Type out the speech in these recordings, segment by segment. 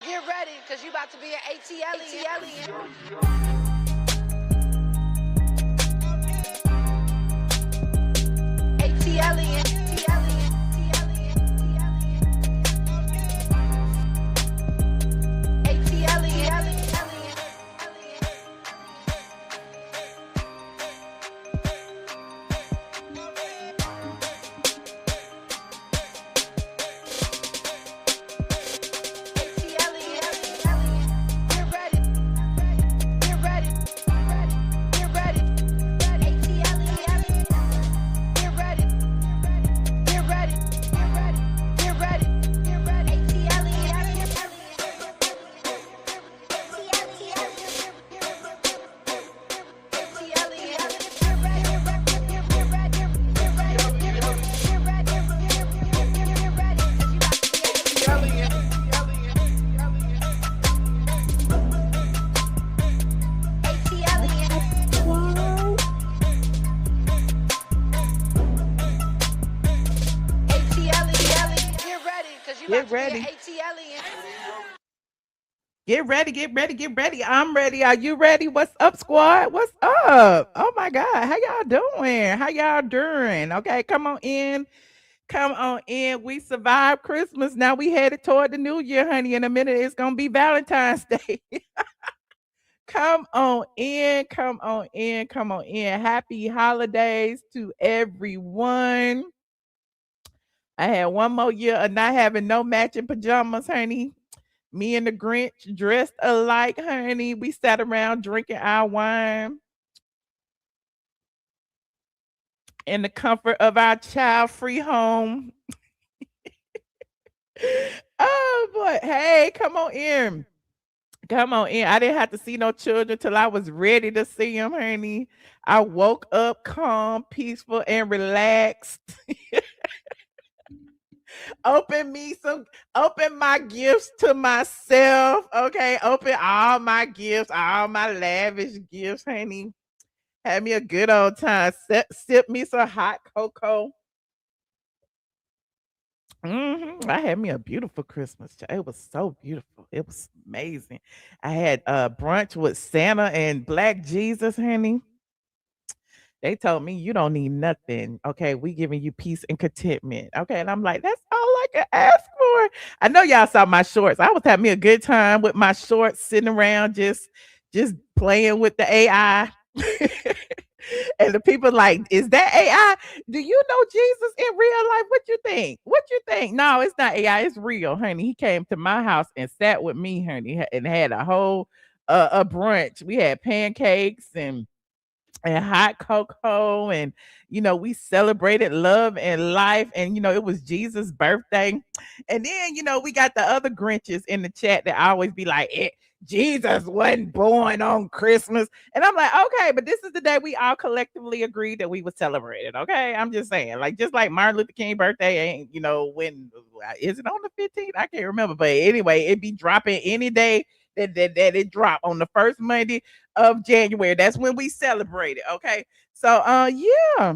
Get ready, because you about to be an ATLien. ATLien. Get ready. Get ready, get ready, get ready. I'm ready. Are you ready? What's up, squad? What's up? Oh my God. How y'all doing? How y'all doing? Okay, come on in. Come on in. We survived Christmas. Now we headed toward the new year, honey. In a minute, it's gonna be Valentine's Day. Come on in. Come on in. Come on in. Happy holidays to everyone. I had one more year of not having no matching pajamas, honey. Me and the Grinch dressed alike, honey. We sat around drinking our wine in the comfort of our child-free home. Oh boy. Hey, come on in. Come on in. I didn't have to see no children till I was ready to see them, honey. I woke up calm, peaceful, and relaxed. Open my gifts to myself. Okay. Open all my gifts, all my lavish gifts, honey. Had me a good old time. Sip me some hot cocoa. I had me a beautiful Christmas. It was so beautiful. It was amazing. I had brunch with Santa and Black Jesus, honey. They told me you don't need nothing. Okay, we giving you peace and contentment. Okay, and I'm like, that's all I can ask for. I know y'all saw my shorts. I was having me a good time with my shorts, sitting around just playing with the AI. And the people like, is that AI? Do you know Jesus in real life? What you think? What you think? No, it's not AI. It's real, honey. He came to my house and sat with me, honey, and had a whole a brunch. We had pancakes and hot cocoa, and we celebrated love and life, and it was Jesus' birthday. And then we got the other Grinches in the chat that always be like, Jesus wasn't born on Christmas. And I'm like, okay, but this is the day we all collectively agreed that we would celebrate it. Okay, I'm just saying, like, just like Martin Luther King birthday ain't, when is it on the 15th? I can't remember, but anyway, it be dropping any day that it drop on the first Monday of January. That's when we celebrate it. Okay. So yeah.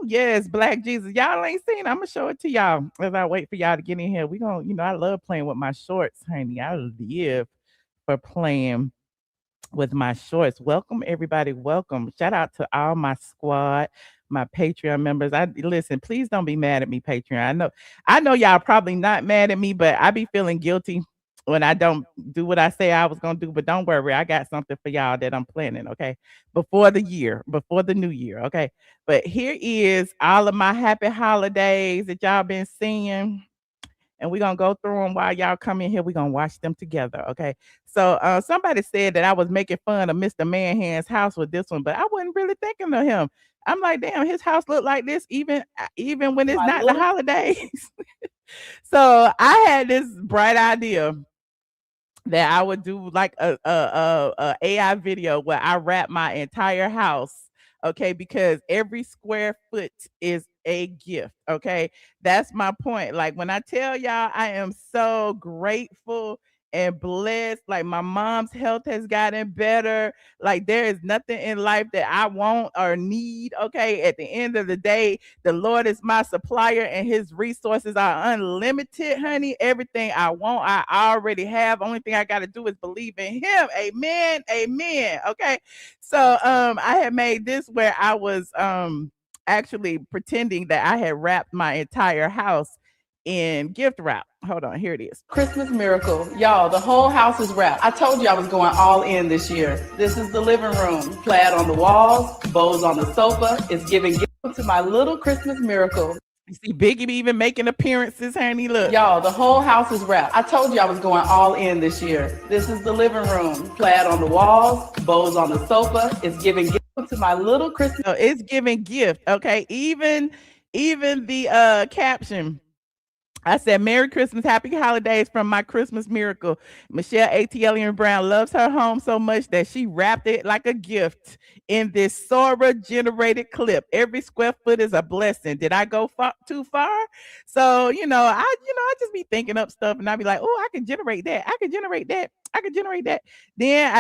Yes, Black Jesus. Y'all ain't seen it. I'm gonna show it to y'all as I wait for y'all to get in here. We gonna, I love playing with my shorts, honey. I live for playing with my shorts. Welcome everybody. Welcome. Shout out to all my squad, my Patreon members. I listen, please don't be mad at me, Patreon. I know y'all probably not mad at me, but I be feeling guilty when I don't do what I say I was gonna do. But don't worry, I got something for y'all that I'm planning, okay? Before the new year, okay? But here is all of my happy holidays that y'all been seeing. And we're gonna go through them while y'all come in here. We're gonna watch them together. Okay. So somebody said that I was making fun of Mr. Manhand's house with this one, but I wasn't really thinking of him. I'm like, damn, his house look like this even when it's not the holidays. So I had this bright idea that I would do like a AI video where I wrap my entire house. Okay, because every square foot is a gift. Okay, that's my point. Like when I tell y'all, I am so grateful and blessed. Like my mom's health has gotten better. Like there is nothing in life that I want or need. Okay. At the end of the day, the Lord is my supplier and his resources are unlimited, honey. Everything I want, I already have. Only thing I got to do is believe in him. Amen. Amen. Okay. So I had made this where I was actually pretending that I had wrapped my entire house in gift wrap. Hold on, here it is. Christmas miracle. Y'all, the whole house is wrapped. I told you I was going all in this year. This is the living room. Plaid on the walls, bows on the sofa. It's giving gift to my little Christmas miracle. You see Biggie even making appearances, honey. Look. Y'all, the whole house is wrapped. I told you I was going all in this year. This is the living room. Plaid on the walls, bows on the sofa. It's giving gift to my little Christmas. Oh, it's giving gift. Okay. Even the caption. I said, Merry Christmas, Happy Holidays from my Christmas miracle. Michelle ATLien Brown loves her home so much that she wrapped it like a gift in this Sora-generated clip. Every square foot is a blessing. Did I go too far? So, I just be thinking up stuff and I be like, oh, I can generate that. I can generate that. I can generate that. Then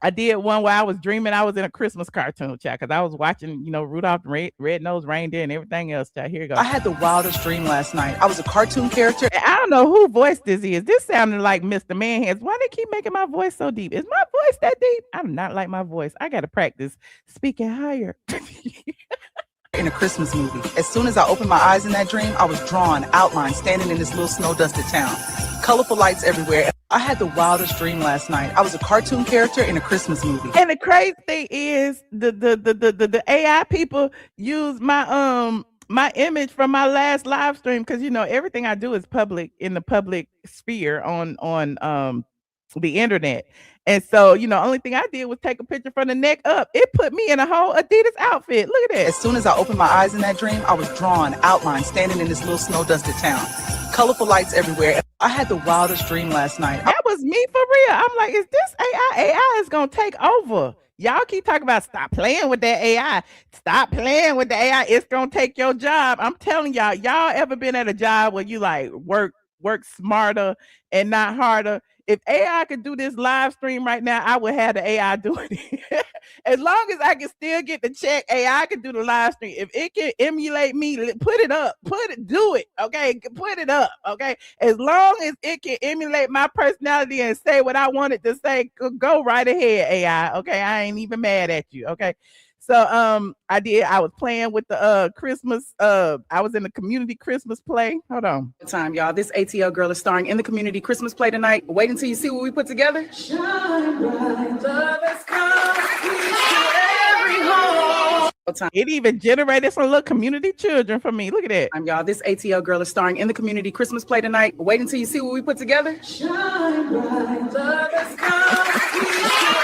I did one where I was dreaming I was in a Christmas cartoon, chat, because I was watching, Rudolph the Red-Nosed Reindeer and everything else, chat. Here you go. I had the wildest dream last night. I was a cartoon character. And I don't know who voice this is. This sounded like Mr. Manhands. Why they keep making my voice so deep? Is my voice that deep? I do not like my voice. I got to practice speaking higher. In a Christmas movie. As soon as I opened my eyes in that dream, I was drawn, outlined, standing in this little snow-dusted town. Colorful lights everywhere. I had the wildest dream last night. I was a cartoon character in a Christmas movie. And the crazy thing is, the AI people use my my image from my last live stream because everything I do is public in the public sphere on the internet. And so, only thing I did was take a picture from the neck up. It put me in a whole Adidas outfit. Look at that. As soon as I opened my eyes in that dream, I was drawn, outlined, standing in this little snow-dusted town. Colorful lights everywhere. I had the wildest dream last night. That was me for real. I'm like, is this AI? AI is going to take over. Y'all keep talking about stop playing with that AI. Stop playing with the AI. It's going to take your job. I'm telling y'all ever been at a job where you like work smarter and not harder? If AI could do this live stream right now, I would have the AI doing it. As long as I can still get the check, AI can do the live stream. If it can emulate me, put it up. Do it. Okay. Put it up. Okay. As long as it can emulate my personality and say what I wanted to say, go right ahead, AI. Okay. I ain't even mad at you. Okay. So I was playing with the Christmas, I was in the community Christmas play. Hold on. Time, y'all. This ATL girl is starring in the community Christmas play tonight. Wait until you see what we put together. Shine bright, love has come, every home. It even generated some little community children for me. Look at that. Y'all. This ATL girl is starring in the community Christmas play tonight. Wait until you see what we put together. Shine bright, love has come.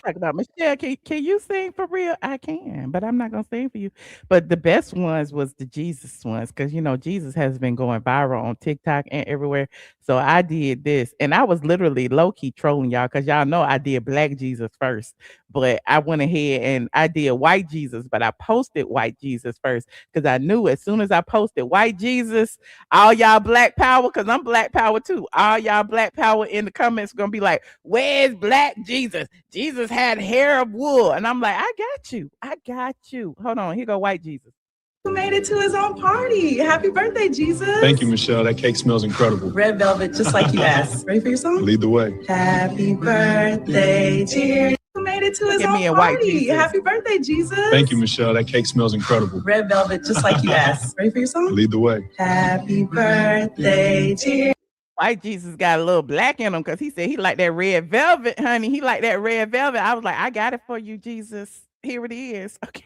Talk about Michelle. Can you sing for real? I can, but I'm not gonna sing for you. But the best ones was the Jesus ones, because Jesus has been going viral on TikTok and everywhere. So I did this, and I was literally low key trolling y'all, because y'all know I did Black Jesus first, but I went ahead and I did White Jesus, but I posted White Jesus first because I knew as soon as I posted White Jesus, all y'all Black Power, because I'm Black Power too. All y'all Black Power in the comments gonna be like, "Where's Black Jesus? Jesus had hair of wool," and I'm like, "I got you. Hold on, here go White Jesus." Who made it to his own party? Happy birthday, Jesus! Thank you, Michelle. That cake smells incredible. Red velvet, just like you asked. Ready for your song? Lead the way. Happy birthday, dear. Who made it to his own party? Happy birthday, Jesus! Thank you, Michelle. That cake smells incredible. Red velvet, just like you asked. Ready for your song? Lead the way. Happy birthday, dear. White Jesus got a little black in him because he said he liked that red velvet, honey. He liked that red velvet. I was like, I got it for you, Jesus. Here it is. Okay.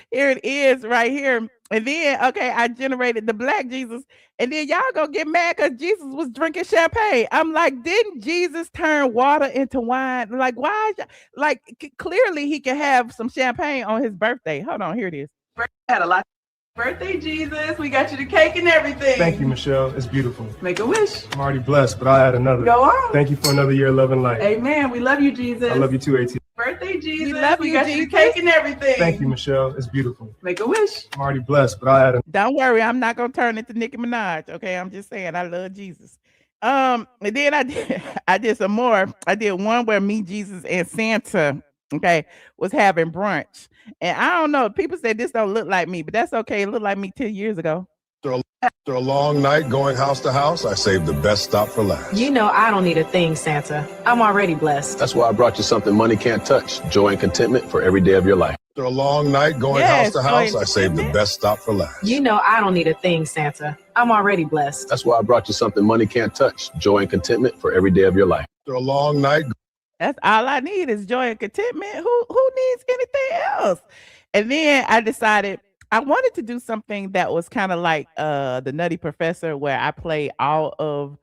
Here it is right here. And then, okay, I generated the Black Jesus. And then y'all gonna get mad because Jesus was drinking champagne. I'm like, didn't Jesus turn water into wine? Like, why? Like, clearly he can have some champagne on his birthday. Hold on, here it is. Had a lot. Birthday, Jesus. We got you the cake and everything. Thank you, Michelle. It's beautiful. Make a wish. I'm already blessed, but I'll add another. Go on. Thank you for another year of love and light. Amen. We love you, Jesus. I love you too, AT. birthday, Jesus. We love you, got you the cake and everything. Thank you, Michelle. It's beautiful. Make a wish. I'm already blessed, but I had a Don't worry, I'm not gonna turn into Nicki Minaj. Okay, I'm just saying I love Jesus. And then I did some more. I did one where me, Jesus, and Santa, okay, was having brunch. And I don't know, people say this don't look like me, but that's okay. It looked like me 10 years ago. After a long night going house to house, I saved the best stop for last. You know I don't need a thing, Santa. I'm already blessed. That's why I brought you something money can't touch. Joy and contentment for every day of your life. After a long night going house to house, I saved the best stop for last. You know I don't need a thing, Santa. I'm already blessed. That's why I brought you something money can't touch. Joy and contentment for every day of your life. After a long night. That's all I need is joy and contentment. Who needs anything else? And then I decided I wanted to do something that was kind of like the Nutty Professor, where I play all of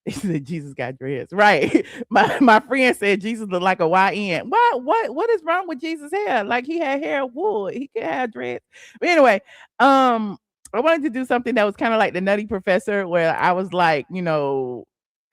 Jesus got dreads. Right. My friend said Jesus looked like a YN. What is wrong with Jesus' hair? Like he had hair of wool. He could have dreads. But anyway, I wanted to do something that was kind of like the Nutty Professor, where I was like,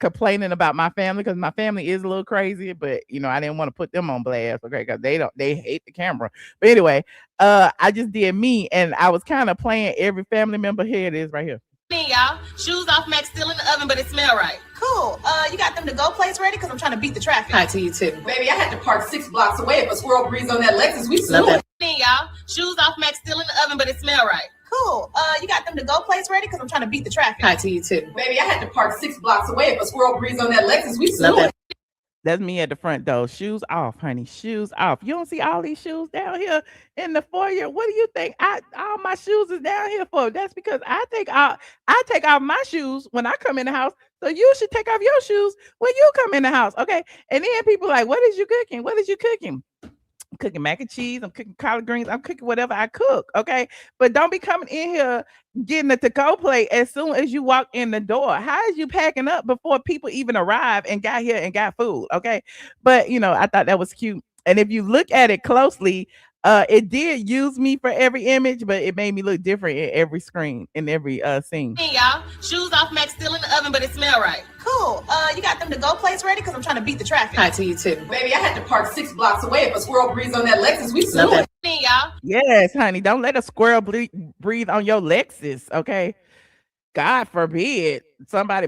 complaining about my family, because my family is a little crazy, but I didn't want to put them on blast, okay, because they hate the camera. But anyway, I just did me, and I was kind of playing every family member. Here it is right here. Y'all, shoes off, Max, still in the oven, but it smell right. Cool. You got them to go place ready? Because I'm trying to beat the traffic. Hi to you too. Baby, I had to park 6 blocks away. If a squirrel breathes on that Lexus, we flew it. Y'all, shoes off, Max, still in the oven, but it smell right. Cool. You got them to go place ready? Because I'm trying to beat the traffic. Hi to you too. Baby, I had to park 6 blocks away. If a squirrel breathes on that Lexus, we flew it. That's me at the front door. Shoes off, honey. Shoes off. You don't see all these shoes down here in the foyer. What do you think? All my shoes is down here for? That's because I take off my shoes when I come in the house. So you should take off your shoes when you come in the house. Okay. And then people like, what is you cooking? What is you cooking? I'm cooking mac and cheese. I'm cooking collard greens. I'm cooking whatever I cook. Okay. But don't be coming in here getting a to-go plate as soon as you walk in the door. How is you packing up before people even arrive and got here and got food? Okay. But I thought that was cute. And if you look at it closely, it did use me for every image, but it made me look different in every screen, in every scene. Hey, y'all, shoes off, Max, still in the oven, but it smell right. Cool. You got them to go place ready? Because I'm trying to beat the traffic. Hi to you too. Baby, I had to park 6 blocks away. If a squirrel breathes on that Lexus, we flew it. Hey, y'all. Yes, honey. Don't let a squirrel breathe on your Lexus, okay? God forbid somebody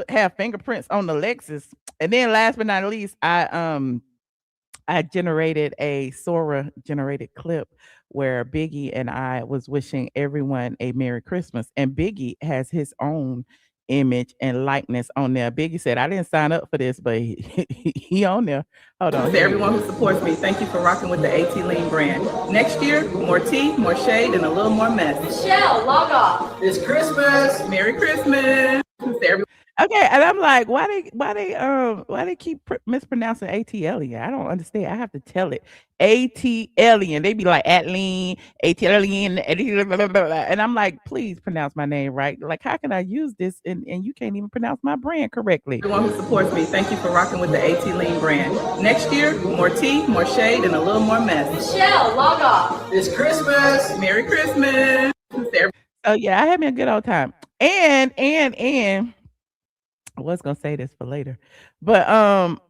have fingerprints on the Lexus. And then last but not least, I generated a Sora generated clip where Biggie and I was wishing everyone a Merry Christmas. And Biggie has his own image and likeness on there. Biggie said, I didn't sign up for this, but he on there. Hold on. To everyone who supports me, thank you for rocking with the ATLien brand. Next year, more tea, more shade, and a little more mess. Michelle, log off. It's Christmas. Merry Christmas. To everyone. Okay, and I'm like, why they keep mispronouncing ATLien? I don't understand. I have to tell it ATLien. They be like ATLien, and I'm like, please pronounce my name right. Like, how can I use this and you can't even pronounce my brand correctly? Everyone who supports me, thank you for rocking with the ATLien brand. Next year, more tea, more shade, and a little more mess. Michelle, log off. It's Christmas. Merry Christmas. Oh yeah, I had me a good old time. And I was gonna say this for later, but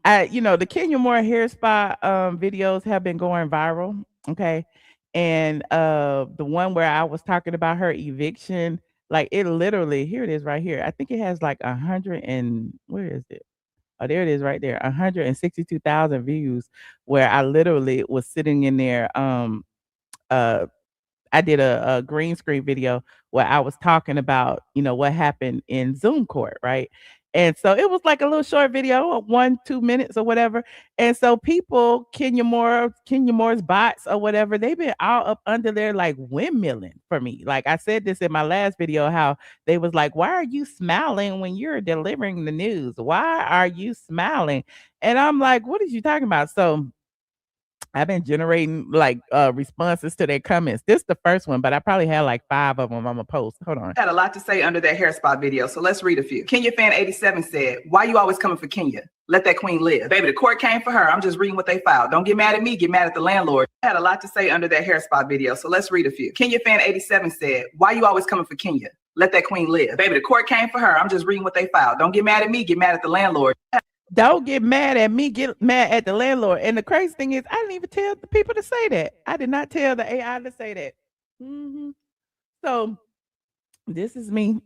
the Kenya Moore hair spa videos have been going viral. Okay, and the one where I was talking about her eviction, like it literally, here it is right here. I think it has like 100 and where is it? Oh, there it is right there, 162,000 views. Where I literally was sitting in there. I did a green screen video where I was talking about, what happened in Zoom court, right? And so it was like a little short video, 1-2 minutes or whatever. And so people, Kenya Moore's bots or whatever, they've been all up under there like windmilling for me. Like I said this in my last video, how they was like, why are you smiling when you're delivering the news? Why are you smiling? And I'm like, what are you talking about? So I've been generating like responses to their comments. This is the first one, but I probably had like 5 of them on my post. Hold on. I had a lot to say under that hair spa video, so let's read a few. Kenya fan 87 said, why you always coming for Kenya? Let that queen live. Baby, the court came for her. I'm just reading what they filed. Don't get mad at me, get mad at the landlord. I had a lot to say under that hair spa video, so let's read a few. Kenya fan 87 said, why you always coming for Kenya? Let that queen live. Baby, the court came for her. I'm just reading what they filed. Don't get mad at me, get mad at the landlord. Don't get mad at me, get mad at the landlord. And the crazy thing is, I didn't even tell the people to say that. I did not tell the AI to say that. So this is me.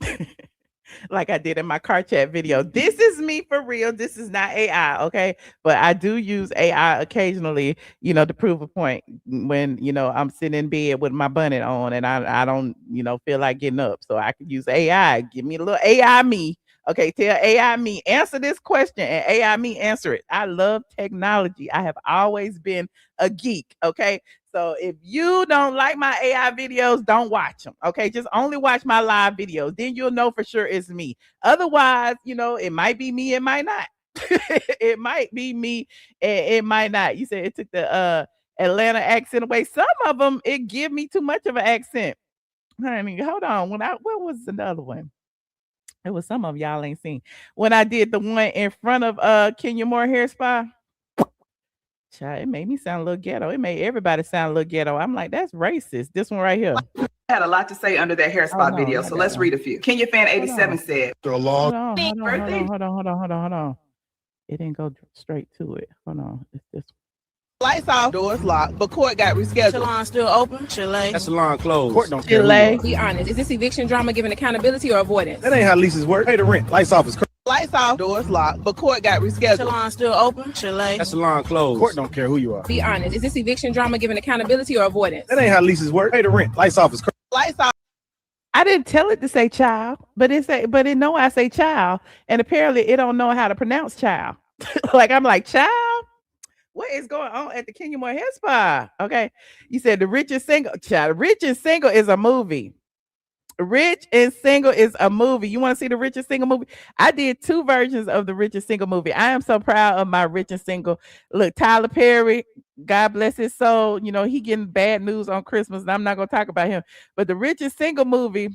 Like I did in my car chat video. This is me for real. This is not AI, okay? But I do use AI occasionally, to prove a point when, I'm sitting in bed with my bonnet on and I don't, feel like getting up. So I can use AI. Give me a little AI me. Okay, tell AI me, answer this question, and AI me answer it. I love technology. I have always been a geek, okay? So if you don't like my AI videos, don't watch them. Okay, just only watch my live videos. Then you'll know for sure it's me. Otherwise, it might be me, it might not. It might be me, it might not. You said it took the Atlanta accent away. Some of them it give me too much of an accent. Honey, hold on. What was another one? It was some of y'all ain't seen when I did the one in front of Kenya Moore Hair Spa. Child, it made me sound a little ghetto. It made everybody sound a little ghetto. I'm like, that's racist. This one right here. I had a lot to say under that hair spot video, so let's read a few. Kenya Fan 87 said, Hold on. It didn't go straight to it. Hold on. It's this. Lights off, doors locked, but court got rescheduled. Salon still open? Chile. That salon closed. Court don't care. Chile. Be honest. Is this eviction drama giving accountability or avoidance? That ain't how leases work. Pay the rent. Lights off is crazy. Lights off, doors locked, but court got rescheduled. Salon still open? Chile. That salon closed. Court don't care who you are. Be honest. Is this eviction drama giving accountability or avoidance? That ain't how leases work. Pay the rent. Lights off is crazy. Lights off. I didn't tell it to say child, but it know I say child, and apparently it don't know how to pronounce child. Like I'm like, child. What is going on at the Kenya Moore Hair Spa? Okay. You said the Rich and Single. Child, Rich and Single is a movie. Rich and Single is a movie. You want to see the Rich and Single movie? I did 2 versions of the Rich and Single movie. I am so proud of my Rich and Single. Look, Tyler Perry, God bless his soul. He getting bad news on Christmas, and I'm not going to talk about him. But the Rich and Single movie,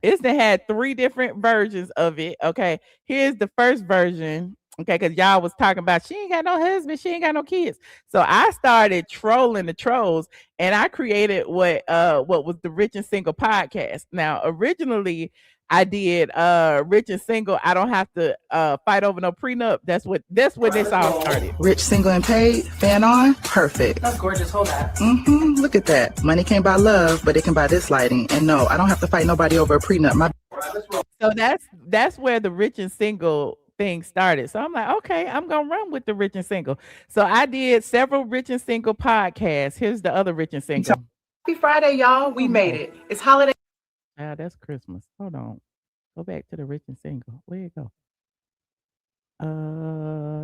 they had 3 different versions of it. Okay. Here's the first version. Okay, because y'all was talking about she ain't got no husband, she ain't got no kids. So I started trolling the trolls, and I created what was the Rich and Single podcast. Now, originally I did Rich and Single. I don't have to fight over no prenup. That's when this all started. Rich, single, and paid, fan on, perfect. That's gorgeous. Hold that. Look at that. Money can't buy love, but it can buy this lighting. And no, I don't have to fight nobody over a prenup. So that's where the Rich and Single thing started. So I'm like, okay, I'm gonna run with the Rich and Single. So I did several Rich and Single podcasts. Here's the other Rich and Single. Happy Friday, y'all. We made it. It's holiday. That's Christmas. Hold on. Go back to the Rich and Single. Where'd it go?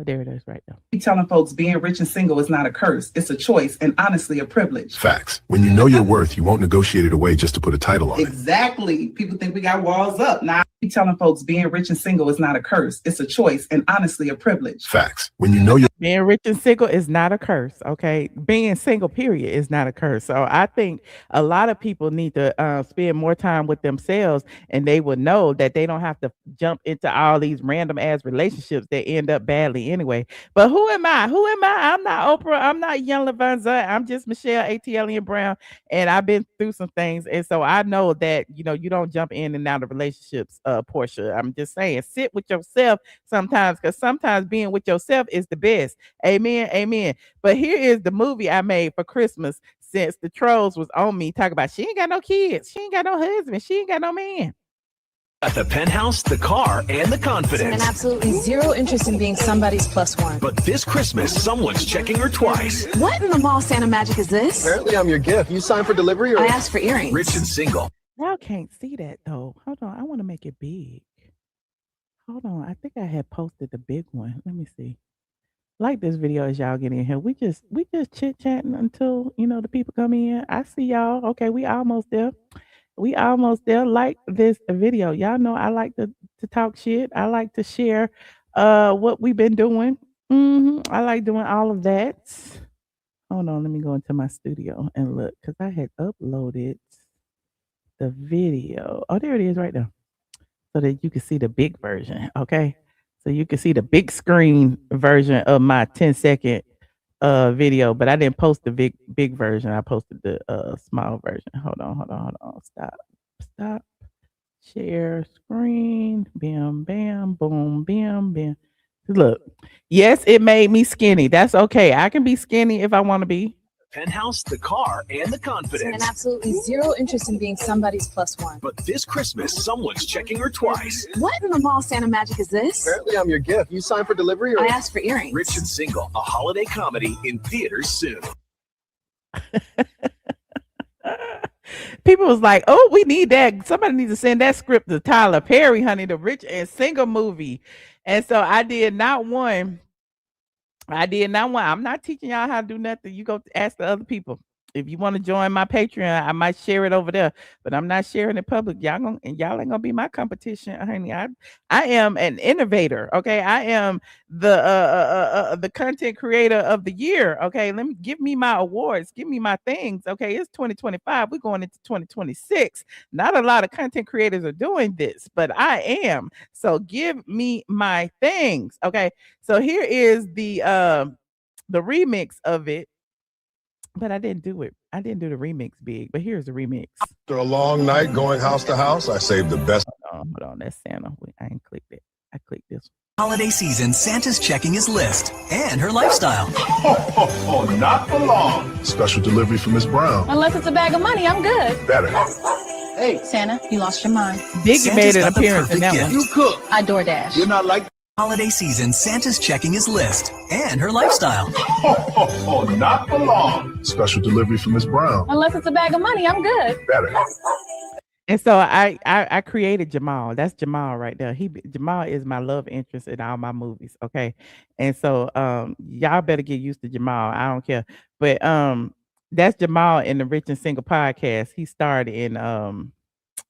There it is right there. Keep telling folks being rich and single is not a curse. It's a choice and honestly a privilege. Facts. When you know your worth, you won't negotiate it away just to put a title on it. Exactly. People think we got walls up. Now, keep telling folks being rich and single is not a curse. It's a choice and honestly a privilege. Facts. When you know your being rich and single is not a curse. Okay. Being single, period, is not a curse. So I think a lot of people need to spend more time with themselves, and they will know that they don't have to jump into all these random ass relationships that end up badly anyway. But who am I? I'm not Oprah. I'm not Young Lavanza. I'm just Michelle ATLien Brown. And I've been through some things. And so I know that, you don't jump in and out of relationships, Portia. I'm just saying, sit with yourself sometimes, because sometimes being with yourself is the best. Amen. Amen. But here is the movie I made for Christmas, since the trolls was on me talking about she ain't got no kids. She ain't got no husband. She ain't got no man. Got the penthouse, the car, and the confidence. And absolutely zero interest in being somebody's plus one. But this Christmas, someone's checking her twice. What in the mall Santa magic is this? Apparently, I'm your gift. You signed for delivery, or I asked for earrings. Rich and single. Y'all can't see that though. Hold on. I want to make it big. Hold on. I think I had posted the big one. Let me see. Like this video as y'all get in here. We just chit-chatting until, the people come in. I see y'all. Okay, we almost there. Like this video. Y'all know I like to talk shit. I like to share what we've been doing. I like doing all of that. Hold on, let me go into my studio and look, because I had uploaded the video. Oh, there it is right there. So that you can see the big version. Okay. So you can see the big screen version of my 10-second video, but I didn't post the big version. I posted the small version. Hold on. Stop. Share screen. Bam, bam, boom, bam, bam. Look, yes, it made me skinny. That's okay. I can be skinny if I want to be. Penthouse, the car, and the And confidence. absolutely zero interest in being somebody's plus one. But this Christmas, someone's checking her twice. What in the mall Santa magic is this? Apparently, I'm your gift. You signed for delivery, or I asked for earrings. Rich and Single, a holiday comedy in theaters soon. People was like, "Oh, we need that. Somebody needs to send that script to Tyler Perry, honey, the Rich and Single movie." And so I did not one. I'm not teaching y'all how to do nothing. You go ask the other people. If you want to join my Patreon, I might share it over there, but I'm not sharing it public. Y'all ain't gonna be my competition, honey. I am an innovator. Okay, I am the content creator of the year. Okay, give me my awards, give me my things. Okay, it's 2025. We're going into 2026. Not a lot of content creators are doing this, but I am. So give me my things. Okay, so here is the remix of it. But I didn't do it. I didn't do the remix big, but here's the remix. After a long night going house to house, I saved the best. Hold on. That's Santa. I ain't clicked it. I clicked this Holiday season, Santa's checking his list and her lifestyle. Oh, not for long. Special delivery for Miss Brown. Unless it's a bag of money, I'm good. Better. Hey, Santa, you lost your mind. Biggie Santa's made an got the appearance in perfect that one. gift. You cook. I DoorDash. You're not like Holiday season, Santa's checking his list and her lifestyle. Oh, not for long. Special delivery for Miss Brown. Unless it's a bag of money, I'm good. Better. And so I created Jamal. That's Jamal right there. Jamal is my love interest in all my movies. Okay. And so y'all better get used to Jamal. I don't care. But that's Jamal in the Rich and Single podcast. He starred in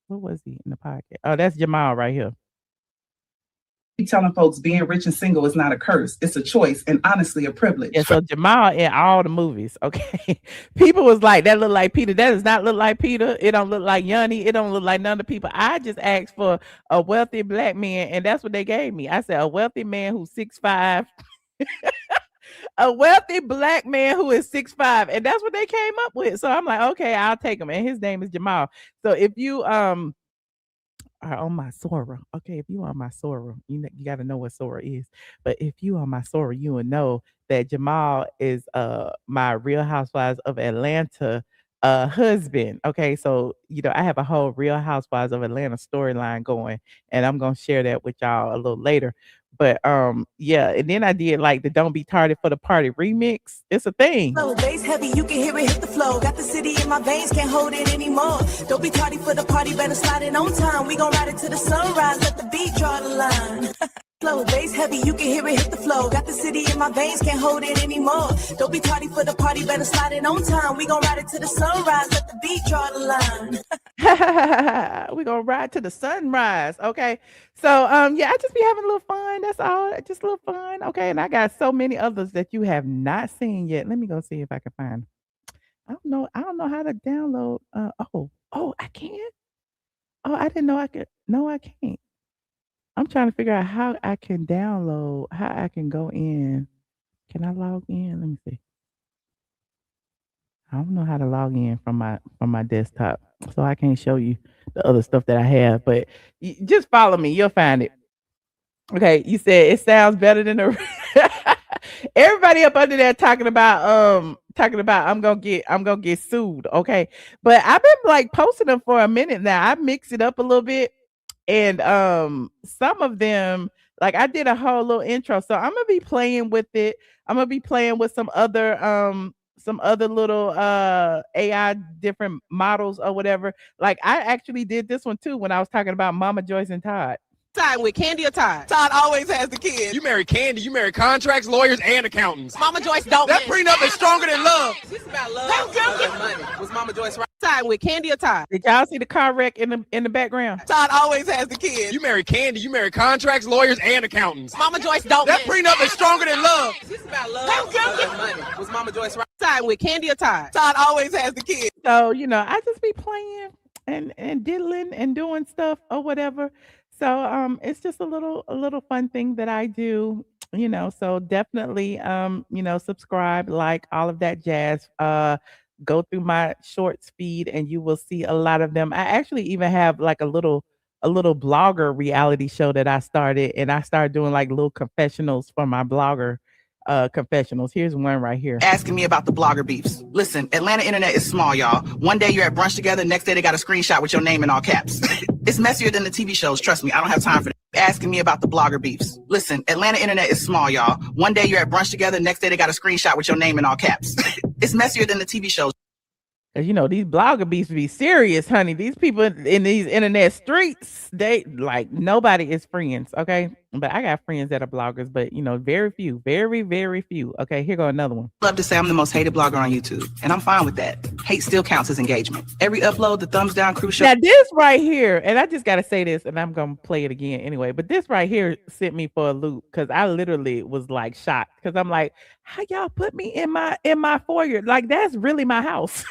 what was he in the podcast? Oh, that's Jamal right here. Keep telling folks being rich and single is not a curse. It's a choice and honestly a privilege. Yeah, so Jamal in all the movies, okay? People was like, that look like Peter. That does not look like Peter. It don't look like Yandy. It don't look like none of the people. I just asked for a wealthy black man, and that's what they gave me. I said, a wealthy man who's 6'5". A wealthy black man who is 6'5", and that's what they came up with. So I'm like, okay, I'll take him. And his name is Jamal. So if you are on my Sora, okay, if you on my Sora, you got to know what Sora is. But if you on my Sora, you will know that Jamal is my Real Housewives of Atlanta husband. Okay, so I have a whole Real Housewives of Atlanta storyline going, and I'm gonna share that with y'all a little later. But yeah, and then I did like the Don't Be Tardy for the Party remix. It's a thing. Flow, bass heavy, you can hear it hit the flow. Got the city in my veins, can't hold it anymore. Don't be tardy for the party, better slide it on time. We gon' ride it to the sunrise, let the beat draw the line. Flow, bass heavy, you can hear it hit the flow. Got the city in my veins, can't hold it anymore. Don't be tardy for the party, better slide it on time. We gon' ride it to the sunrise, let the beat draw the line. We're gonna ride to the sunrise. Okay. So yeah, I just be having a little fun. That's all. Just a little fun. Okay. And I got so many others that you have not seen yet. Let me go see if I can find. I don't know how to download. I can. Oh, I didn't know I could. No, I can't. I'm trying to figure out how I can download, how I can go in. Can I log in? Let me see. I don't know how to log in from my desktop, so I can't show you the other stuff that I have. But just follow me; you'll find it. Okay, you said it sounds better than the. Everybody up under there talking about I'm gonna get sued. Okay, but I've been like posting them for a minute now. I mix it up a little bit, and some of them, like I did a whole little intro, so I'm gonna be playing with it. I'm gonna be playing with some other little AI different models or whatever. Like I actually did this one too when I was talking about Mama Joyce and Todd. Time with Kandi or Todd? Todd always has the kids. You marry Kandi, you marry contracts, lawyers, and accountants. Mama Joyce don't That win. prenup is stronger than love. This is about love and money. Was Mama Joyce right? Time with Kandi or Todd? Did y'all see the car wreck in the background? Todd always has the kids. You marry Kandi, you marry contracts, lawyers, and accountants. Mama Joyce don't That win. prenup is stronger than love. This is about love and money. Was Mama Joyce right? Time with Kandi or Todd? Todd always has the kids. So I just be playing and diddling and doing stuff or whatever. So it's just a little fun thing that I do, so definitely subscribe, like all of that jazz. Go through my shorts feed and you will see a lot of them. I actually even have like a little a little blogger reality show that I started, and I started doing like little confessionals for my blogger confessionals. Here's one right here. Asking me about the blogger beefs. Listen, Atlanta internet is small, y'all. One day you're at brunch together, next day they got a screenshot with your name in all caps. It's messier than the TV shows, trust me, I don't have time for that. Asking me about the blogger beefs. Listen, Atlanta internet is small, y'all. One day you're at brunch together, next day they got a screenshot with your name in all caps. It's messier than the TV shows. Cause you know these blogger beefs be serious, honey. These people in these internet streets, they like nobody is friends, okay? But I got friends that are bloggers, but you know, very few, very, very few. Okay, here go another one. Love to say I'm the most hated blogger on YouTube, and I'm fine with that. Hate still counts as engagement. Every upload, the thumbs down crew show. Now this right here, and I just gotta say this, and I'm gonna play it again anyway. But this right here sent me for a loop because I literally was like shocked because I'm like, how y'all put me in my foyer? Like that's really my house.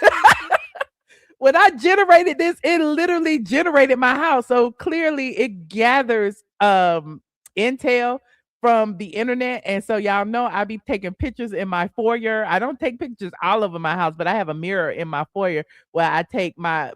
When I generated this, it literally generated my house. So clearly it gathers intel from the internet. And so y'all know I be taking pictures in my foyer. I don't take pictures all over my house, but I have a mirror in my foyer where I take my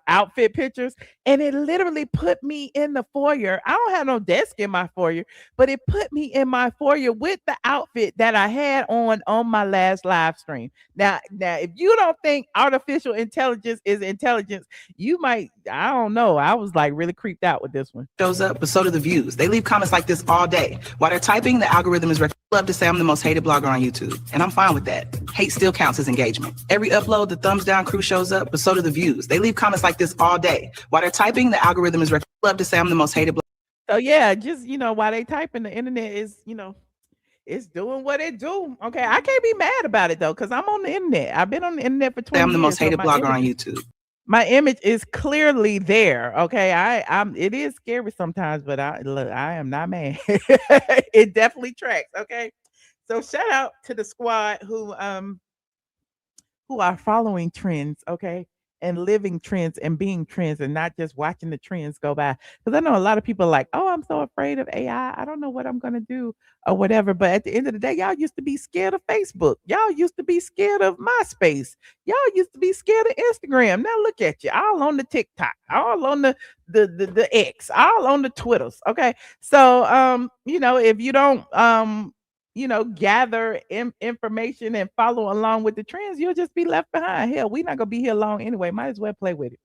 outfit pictures, and it literally put me in the foyer. I don't have no desk in my foyer, but it put me in my foyer with the outfit that I had on my last live stream. Now, if you don't think artificial intelligence is intelligence, you might, I don't know. I was like really creeped out with this one. Shows up, but so do the views. They leave comments like this all day. While they're typing, the algorithm is love to say I'm the most hated blogger on YouTube, and I'm fine with that. Hate still counts as engagement. Every upload, the thumbs down crew shows up, but so do the views. They leave comments like this all day. While they're typing, the algorithm is love to say I'm the most hated blogger. So yeah, just while they typing, the internet is it's doing what it do. Okay, I can't be mad about it though, because I'm on the internet. I've been on the internet for 20 years. I'm the most hated blogger on YouTube. My image is clearly there. Okay, I'm. It is scary sometimes, but I am not mad. It definitely tracks. Okay, so shout out to the squad who are following trends. Okay, and living trends and being trends and not just watching the trends go by. Because I know a lot of people are like, oh, I'm so afraid of AI. I don't know what I'm gonna do or whatever. But at the end of the day, y'all used to be scared of Facebook. Y'all used to be scared of MySpace. Y'all used to be scared of Instagram. Now look at you, all on the TikTok, all on the X, all on the Twitters. Okay, so if you don't gather information and follow along with the trends, you'll just be left behind. Hell, we're not gonna be here long anyway. Might as well play with it.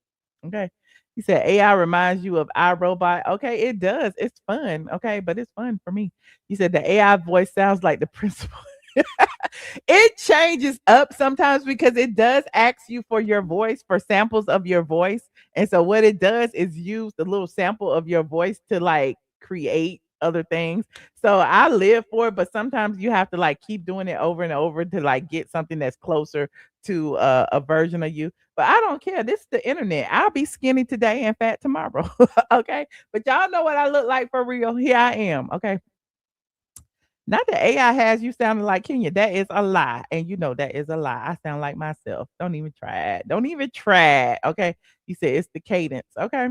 Okay. He said AI reminds you of iRobot. Okay, it does. It's fun. Okay, but it's fun for me. He said the AI voice sounds like the principal. It changes up sometimes because it does ask you for your voice, for samples of your voice. And so what it does is use the little sample of your voice to like create other things. So I live for it, but sometimes you have to like keep doing it over and over to like get something that's closer to a version of you. But I don't care. This is the internet. I'll be skinny today and fat tomorrow. Okay. But y'all know what I look like for real. Here I am. Okay. Not that AI has you sounding like Kenya. That is a lie. And you know that is a lie. I sound like myself. Don't even try it. Don't even try it. Okay. You said it's the cadence. Okay.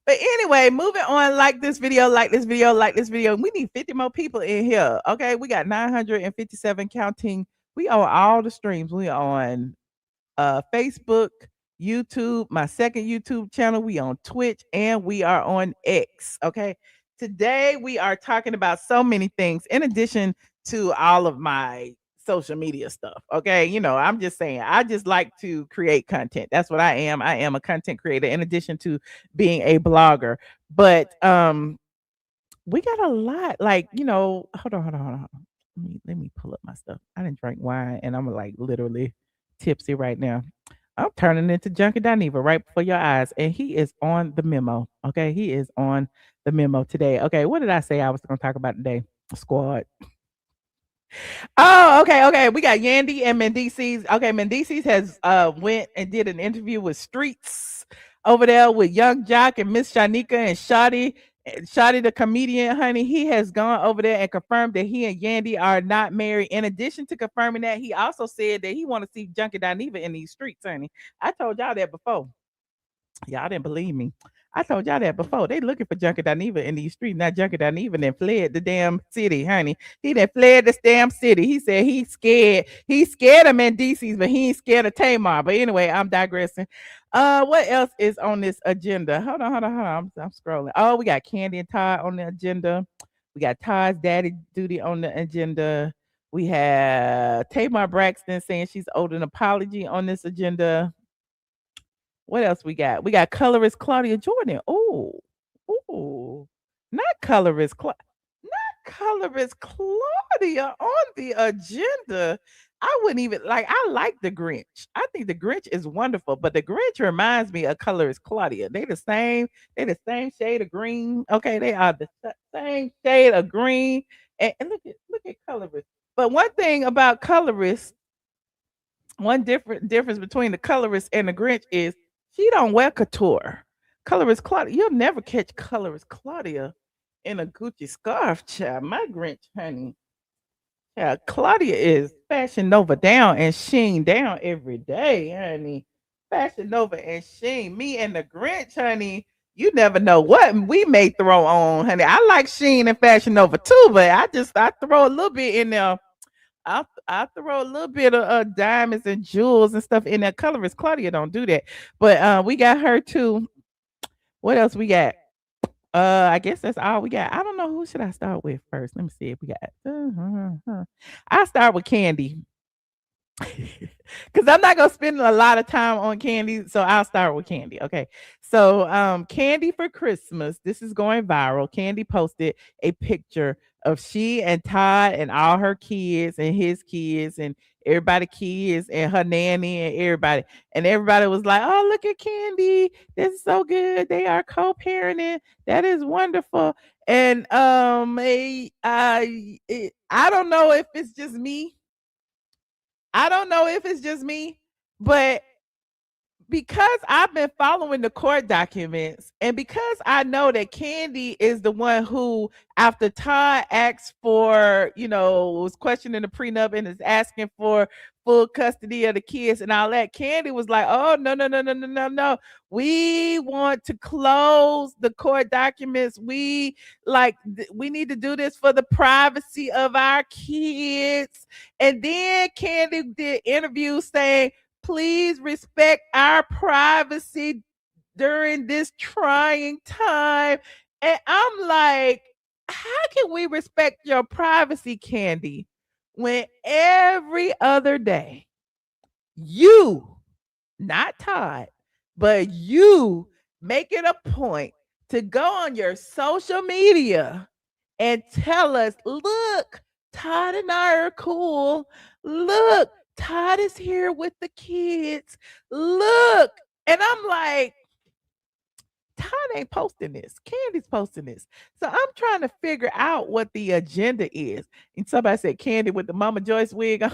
But anyway, moving on. Like this video, like this video, like this video. We need 50 more people in here. Okay. We got 957 counting. We on all the streams. We on Facebook, YouTube, my second YouTube channel. We on Twitch, and we are on X. Okay. Today we are talking about so many things in addition to all of my social media stuff. Okay. I'm just saying, I just like to create content. That's what I am. I am a content creator in addition to being a blogger. But we got a lot, like, hold on. Let me pull up my stuff. I didn't drink wine and I'm like literally tipsy right now. I'm turning into Funky Dineva right before your eyes. And he is on the memo. Okay. He is on the memo today. Okay. What did I say I was going to talk about today? Squad. Oh, okay. We got Yandy and Mendeecees. Okay, Mendeecees has went and did an interview with Streets over there with Young Jock and Miss Shanika and Shotty the comedian, honey. He has gone over there and confirmed that he and Yandy are not married. In addition to confirming that, he also said that he want to see Funky Dineva in these streets, honey. I told y'all that before. Y'all didn't believe me. I told y'all that before. They looking for Junkie Dineva in these streets. Not Junkie Dineva then fled the damn city, honey. He done fled this damn city. He said he's scared. He's scared of Mendeecees, but he ain't scared of Tamar. But anyway, I'm digressing. What else is on this agenda? Hold on. I'm scrolling. Oh, we got Kandi and Todd on the agenda. We got Todd's daddy duty on the agenda. We have Tamar Braxton saying she's owed an apology on this agenda. What else we got? We got colorist Claudia Jordan. Oh, not colorist Claudia on the agenda. I wouldn't even I like the Grinch. I think the Grinch is wonderful, but the Grinch reminds me of colorist Claudia. They the same shade of green. Okay, they are the same shade of green. And look at colorist. But one thing about colorist, one difference between the colorist and the Grinch is she don't wear couture. Colorist Claudia, you'll never catch colorist Claudia in a Gucci scarf, child. My Grinch, honey. Yeah, Claudia is Fashion Nova down and Sheen down every day, honey. Fashion Nova and Sheen. Me and the Grinch, honey. You never know what we may throw on, honey. I like Sheen and Fashion Nova too, but I throw a little bit in there. I'll throw a little bit of diamonds and jewels and stuff in that. Colorist Claudia don't do that, but we got her too. What else we got? I guess that's all we got. I don't know, who should I start with first. Let me see if we got. I'll start with Kandi. Because I'm not gonna spend a lot of time on Kandi, so I'll start with Kandi. Okay, so Kandi for Christmas. This is going viral. Kandi posted a picture of she and Todd and all her kids and his kids and everybody kids and her nanny and everybody was like, "Oh, look at Kandi. This is so good. They are co-parenting. That is wonderful." And I don't know if it's just me. But because I've been following the court documents and because I know that Kandi is the one who, after Todd asked for, was questioning the prenup and is asking for full custody of the kids and all that, Kandi was like, "Oh, no. We want to close the court documents. We need to do this for the privacy of our kids." And then Kandi did interviews saying, "Please respect our privacy during this trying time." And I'm like, how can we respect your privacy, Kandi, when every other day you, not Todd, but you make it a point to go on your social media and tell us, "Look, Todd and I are cool. Look, Todd is here with the kids. Look." And I'm like, Todd ain't posting this. Kandi's posting this. So I'm trying to figure out what the agenda is. And somebody said Kandi with the Mama Joyce wig on.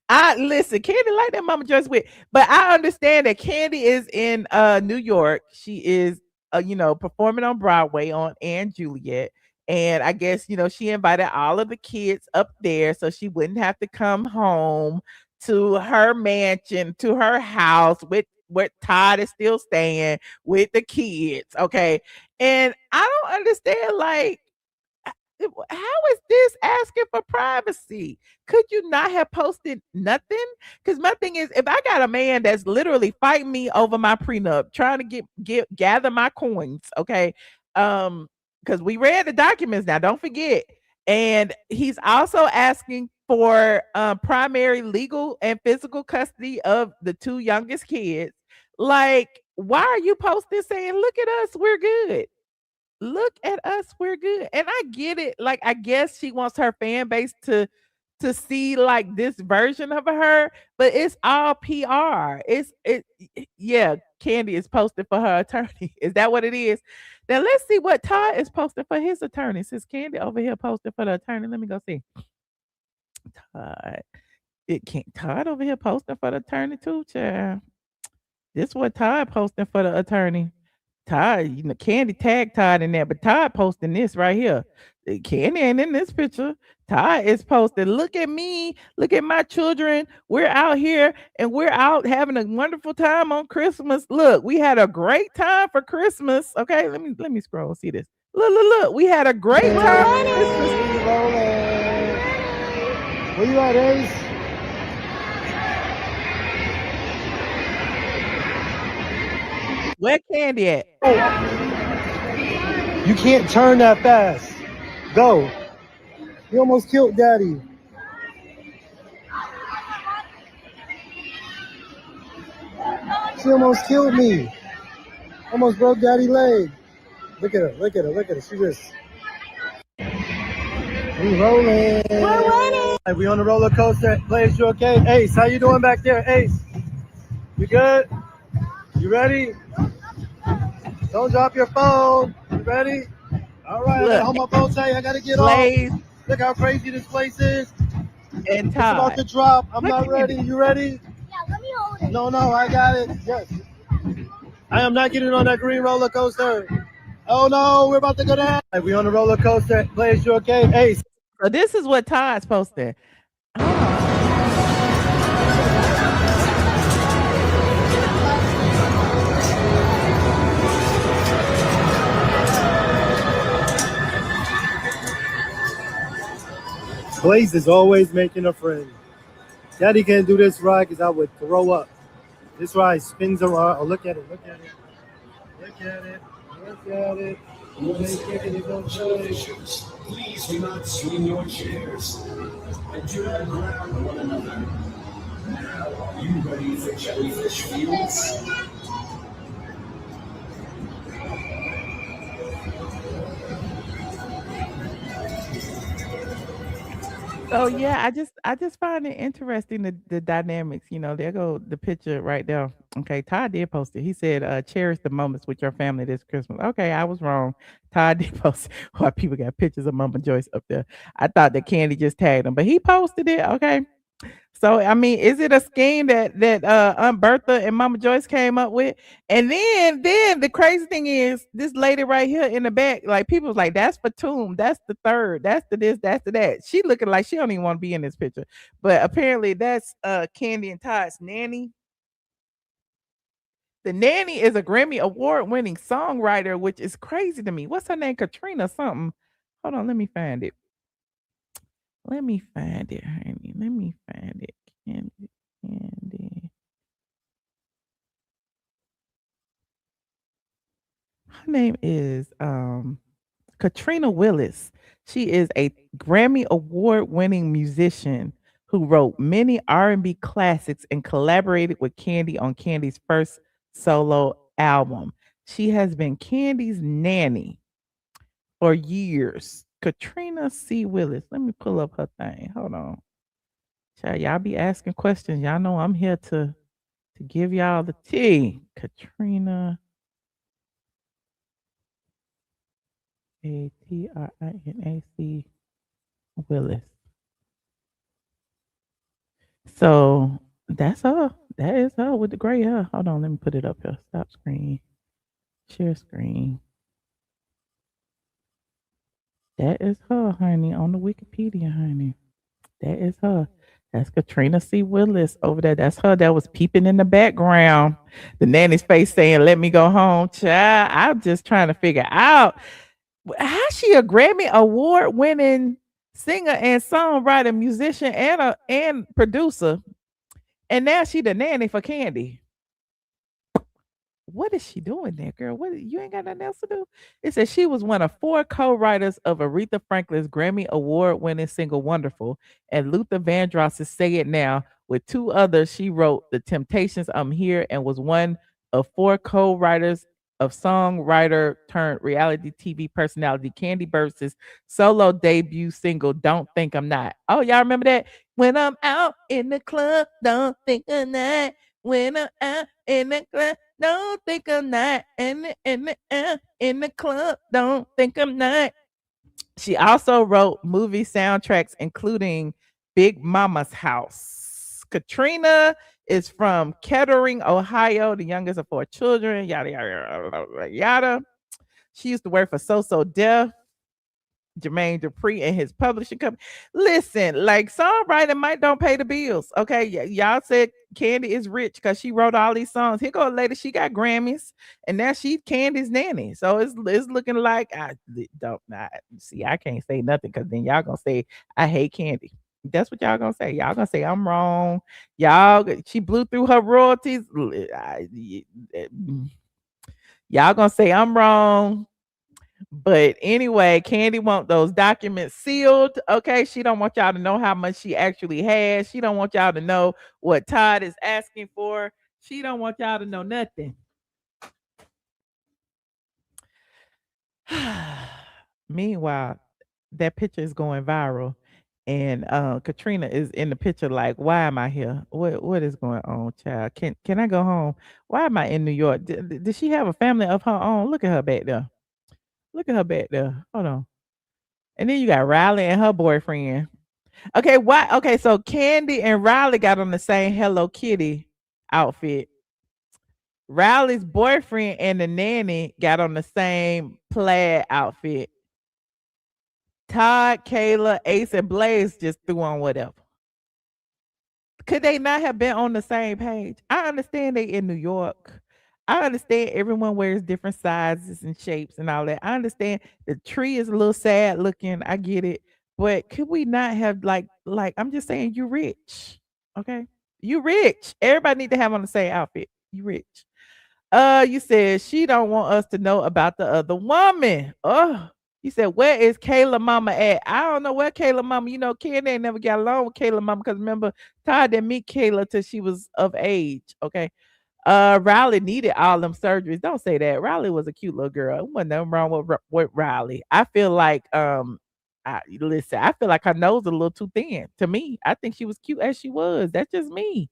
I listen, Kandi like that Mama Joyce wig, but I understand that Kandi is in New York. She is performing on Broadway on Anne Juliet. And I guess, she invited all of the kids up there so she wouldn't have to come home to her mansion, to her house with where Todd is still staying with the kids. Okay. And I don't understand, how is this asking for privacy? Could you not have posted nothing? Because my thing is, if I got a man that's literally fighting me over my prenup, trying to gather my coins, okay, because we read the documents now, don't forget, and he's also asking for primary legal and physical custody of the two youngest kids. Why are you posting saying, "Look at us, we're good"? Look at us, we're good. And I get it. I guess she wants her fan base to see this version of her, but it's all PR. Yeah, Kandi is posting for her attorney. Is that what it is? Now let's see what Todd is posting for his attorney. Since Kandi over here posting for the attorney, let me go see. Todd over here posting for the attorney too, child. This what Todd posting for the attorney. Todd, you know, Kandi tagged Todd in there, but Todd posting this right here. Kandi ain't in this picture. Todd is posted. Look at me. Look at my children. We're out here and we're out having a wonderful time on Christmas. Look, we had a great time for Christmas. Okay, let me scroll. See this. Look. We had a great time for Christmas. Where you at, Ace? Where Kandi at? You can't turn that fast. Go. You almost killed Daddy. She almost killed me. Almost broke Daddy's leg. Look at her. She just... We rolling. We're winning. Hey, we on the roller coaster. Players, you okay? Ace, how you doing back there? Ace, you good? You ready? Don't drop your phone. You ready? All right, Look, I hold my phone tight. I gotta get Blaze, off. Look how crazy this place is. and It's about Todd. to drop. I'm Look not at ready. Yandy. You ready? Yeah, let me hold it. No, I got it. Yes. I am not getting on that green roller coaster. Oh no, we're about to go down. Hey, we on the roller coaster. Players, you okay? Ace. So this is what Todd's posted. Blaze is always making a friend. Daddy can't do this ride because I would throw up. This ride spins around. Oh, look at it. Look at it. Please do not swing your chairs and do not grab one another. Now, are you ready for jellyfish fields? So yeah, I just find it interesting the dynamics. You know, there go the picture right there. Okay, Todd did post it. He said, "Cherish the moments with your family this Christmas." Okay, I was wrong. Todd did post it. Why people got pictures of Mama Joyce up there? I thought that Kandi just tagged him, but he posted it. Okay. So I mean, is it a scheme that Aunt Bertha and Mama Joyce came up with? And then the crazy thing is this lady right here in the back, like people was like, that's for Tomb, that's the third, that's the this, that's the that. She looking like she don't even want to be in this picture. But apparently that's Kandi and Todd's nanny. The nanny is a Grammy award-winning songwriter, which is crazy to me. What's her name? Katrina something. Hold on, let me find it. Honey. Let me find it. Kandi. Her name is Katrina Willis. She is a Grammy award-winning musician who wrote many R&B classics and collaborated with Kandi on Kandi's first solo album. She has been Kandi's nanny for years. Katrina C. Willis. Let me pull up her thing. Hold on. Child, y'all be asking questions. Y'all know I'm here to give y'all the tea. Katrina ATRINAC Willis. So that's her. That is her with the gray hair. Hold on, let me put it up here. Stop screen. Share screen. That is her, honey, on the Wikipedia, honey. That is her. That's Katrina C. Willis over there. That's her that was peeping in the background. The nanny's face saying, "Let me go home." Child, I'm just trying to figure out how she a Grammy award-winning singer and songwriter, musician, and producer. And now she the nanny for Kandi. What is she doing there, girl? What you ain't got nothing else to do? It says she was one of 4 co-writers of Aretha Franklin's Grammy award-winning single "Wonderful" and Luther Vandross's "Say It Now." With 2 others, she wrote "The Temptations' I'm Here" and was one of 4 co-writers of songwriter turned reality TV personality Kandi Burruss's solo debut single "Don't Think I'm Not." Oh, y'all remember that? When I'm out in the club, don't think I'm not. When I'm out in the club, don't think I'm not. In the club, don't think I'm not. She also wrote movie soundtracks, including Big Mama's House. Katrina is from Kettering, Ohio, the youngest of 4 children, yada, yada, yada, yada. She used to work for So Def, Jermaine Dupri, and his publishing company. Listen, like songwriting don't pay the bills. Okay, y'all said Kandi is rich because she wrote all these songs. Here go a lady, she got Grammys, and now she's Kandi's nanny. So it's looking like I can't say nothing because then y'all gonna say I hate Kandi. That's what y'all gonna say. Y'all gonna say I'm wrong. She blew through her royalties. Y'all gonna say I'm wrong. But anyway, Kandi want those documents sealed. Okay, she don't want y'all to know how much she actually has. She don't want y'all to know what Todd is asking for. She don't want y'all to know nothing. Meanwhile, that picture is going viral, and Katrina is in the picture. Like, why am I here? What is going on, child? Can I go home? Why am I in New York? Did she have a family of her own? Look at her back there. Look at her back there. Hold on. And then you got Riley and her boyfriend. Okay, why? Okay, so Kandi and Riley got on the same Hello Kitty outfit. Riley's boyfriend and the nanny got on the same plaid outfit. Todd, Kayla, Ace, and Blaze just threw on whatever. Could they not have been on the same page? I understand they in New York. I understand everyone wears different sizes and shapes and all that. I understand the tree is a little sad looking. I get it. But could we not have like I'm just saying you rich. Okay. You rich. Everybody need to have on the same outfit. You rich. You said she don't want us to know about the other woman. Oh, you said, where is Kayla mama at? I don't know where Kayla mama. You know, Kandi ain't never got along with Kayla mama because remember, Todd didn't meet Kayla till she was of age. Okay. Riley needed all them surgeries. Don't say that. Riley was a cute little girl. There wasn't nothing wrong with Riley. I feel like I feel like her nose a little too thin. To me, I think she was cute as she was. That's just me.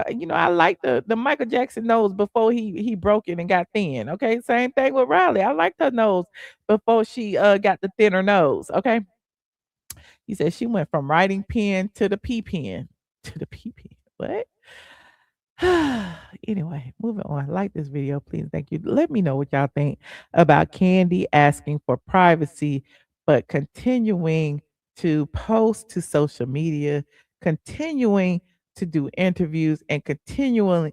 You know, I like the Michael Jackson nose before he broke it and got thin. Okay, same thing with Riley. I liked her nose before she got the thinner nose. Okay, he said she went from writing pen to the P pen to the P pen. What? Anyway, moving on. Like this video, please. Thank you. Let me know what y'all think about Kandi asking for privacy, but continuing to post to social media, continuing to do interviews, and continuing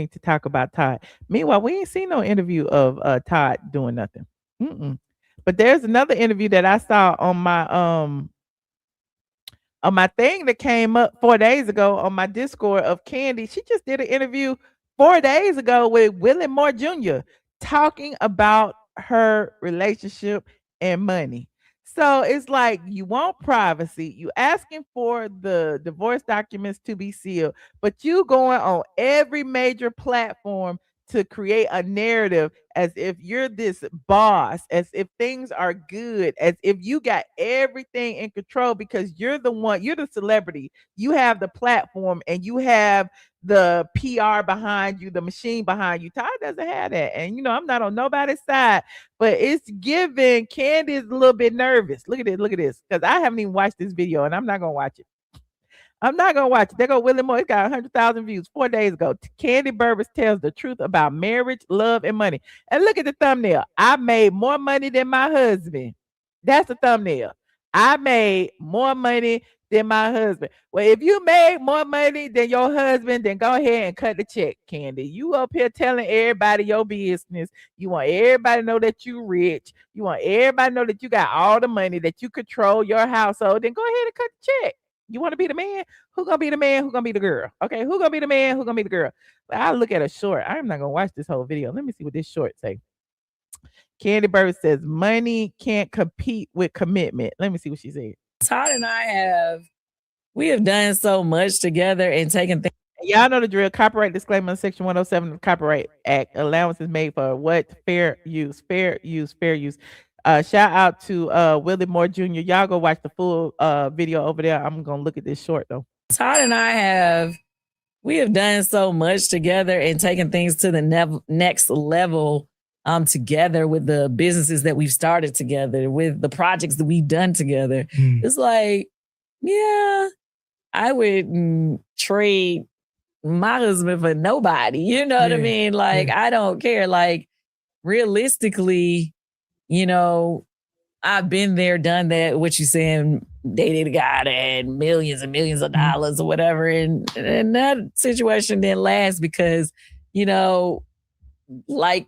to talk about Todd. Meanwhile, we ain't seen no interview of Todd doing nothing. But there's another interview that I saw on my thing that came up 4 days ago on my Discord of Kandi. She just did an interview 4 days ago with Willie Moore Jr. talking about her relationship and money. So it's like you want privacy, you asking for the divorce documents to be sealed, but you going on every major platform to create a narrative as if you're this boss, as if things are good, as if you got everything in control because you're the celebrity. You have the platform and you have the PR behind you, the machine behind you. Todd doesn't have that. And you know, I'm not on nobody's side, but it's giving. Kandi is a little bit nervous. Look at this. Because I haven't even watched this video and I'm not gonna watch it. There go Willie Moore. It's got 100,000 views 4 days ago. Kandi Burruss tells the truth about marriage, love, and money. And look at the thumbnail. I made more money than my husband. That's the thumbnail. I made more money than my husband. Well, if you made more money than your husband, then go ahead and cut the check, Kandi. You up here telling everybody your business. You want everybody to know that you rich. You want everybody to know that you got all the money, that you control your household. Then go ahead and cut the check. You want to be the man? Who gonna be the man? Who gonna be the girl? Okay, who gonna be the man? Who gonna be the girl? But I look at a short. I'm not gonna watch this whole video. Let me see what this short say. Kandi Burruss says money can't compete with commitment. Let me see what she said. Todd and I have done so much together and taken things. Y'all know the drill. Copyright disclaimer in Section 107 of the Copyright Act. Allowance is made for what? Fair use. Shout out to Willie Moore Jr. Y'all go watch the full video over there. I'm gonna look at this short though. Todd and I have done so much together and taken things to the next level together with the businesses that we've started together, with the projects that we've done together. It's like, yeah, I would trade my husband for nobody. You know what I mean? Like, I don't care. Like, realistically, you know, I've been there, done that. What you saying? Dated a guy that had millions and millions of dollars or whatever, and that situation didn't last because, you know, like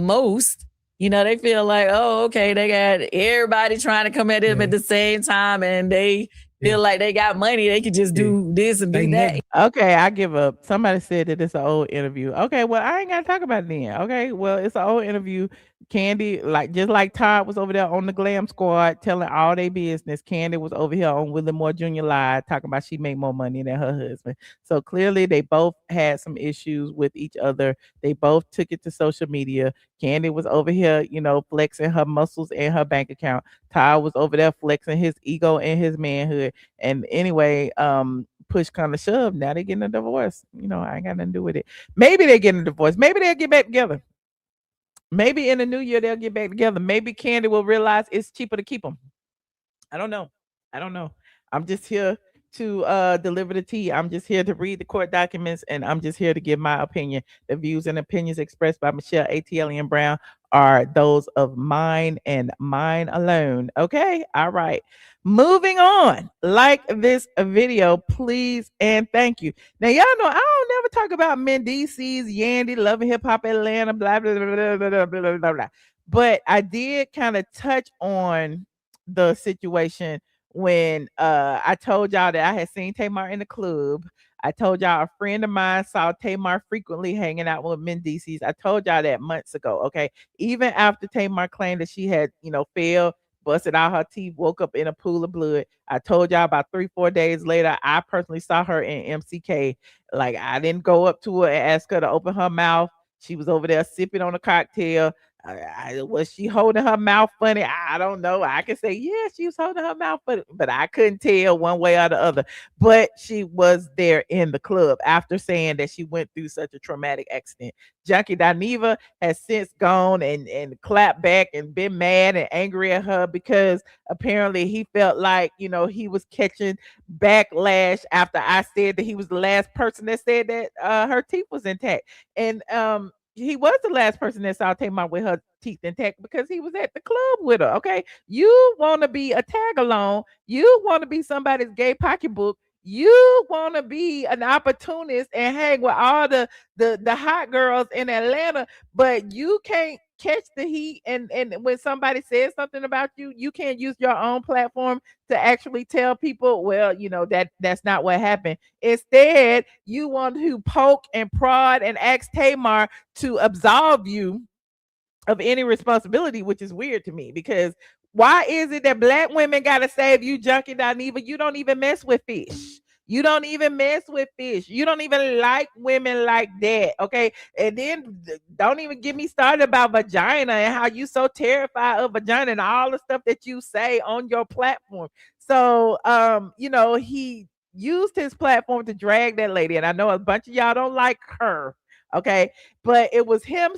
most, you know, they feel like, oh, okay, they got everybody trying to come at them at the same time, and they feel like they got money. They could just do this and do that. Okay, I give up. Somebody said that it's an old interview. Okay, well, I ain't got to talk about it then. Okay, well, it's an old interview. Kandi, like just like Todd was over there on the Glam Squad telling all their business, Kandi was over here on Willie Moore Jr. Live talking about she make more money than her husband. So clearly they both had some issues with each other. They both took it to social media. Kandi was over here, you know, flexing her muscles and her bank account. Todd was over there flexing his ego and his manhood. And anyway, push kind of shove. Now they getting a divorce. You know, I ain't got nothing to do with it. Maybe they're getting a divorce. Maybe they'll get back together. Maybe in the new year they'll get back together. Maybe Kandi will realize it's cheaper to keep them. I don't know. I'm just here to deliver the tea. I'm just here to read the court documents, and I'm just here to give my opinion. The views and opinions expressed by Michelle ATLien Brown are those of mine and mine alone. Okay? All right. Moving on. Like this video, please and thank you. Now, y'all know I don't never talk about Mendeecees, Yandy, Love and Hip Hop Atlanta, blah, blah, blah, blah, blah, blah, blah, blah. But I did kind of touch on the situation when I told y'all that I had seen Tamar in the club. I told y'all a friend of mine saw Tamar frequently hanging out with Mendeecees. I told y'all that months ago, okay? Even after Tamar claimed that she had, you know, failed, busted out her teeth, woke up in a pool of blood. I told y'all about 3-4 days later, I personally saw her in MCK. Like, I didn't go up to her and ask her to open her mouth. She was over there sipping on a cocktail. Was she holding her mouth funny? I don't know. I can say, yeah, she was holding her mouth funny, but I couldn't tell one way or the other. But she was there in the club after saying that she went through such a traumatic accident. Funky Dineva has since gone and clapped back and been mad and angry at her because apparently he felt like, you know, he was catching backlash after I said that he was the last person that said that her teeth was intact. And he was the last person that saw Tamar with her teeth intact because he was at the club with her. Okay, you want to be a tag along, you want to be somebody's gay pocketbook, you want to be an opportunist and hang with all the hot girls in Atlanta, but you can't catch the heat. And when somebody says something about you, you can't use your own platform to actually tell people, well, you know, that's not what happened. Instead, you want to poke and prod and ask Tamar to absolve you of any responsibility, which is weird to me because why is it that black women gotta save you, Funky Dineva? You don't even mess with fish. You don't even mess with fish. You don't even like women like that. Okay. And then don't even get me started about vagina and how you so terrified of vagina and all the stuff that you say on your platform. So you know, he used his platform to drag that lady. And I know a bunch of y'all don't like her. Okay. But it was him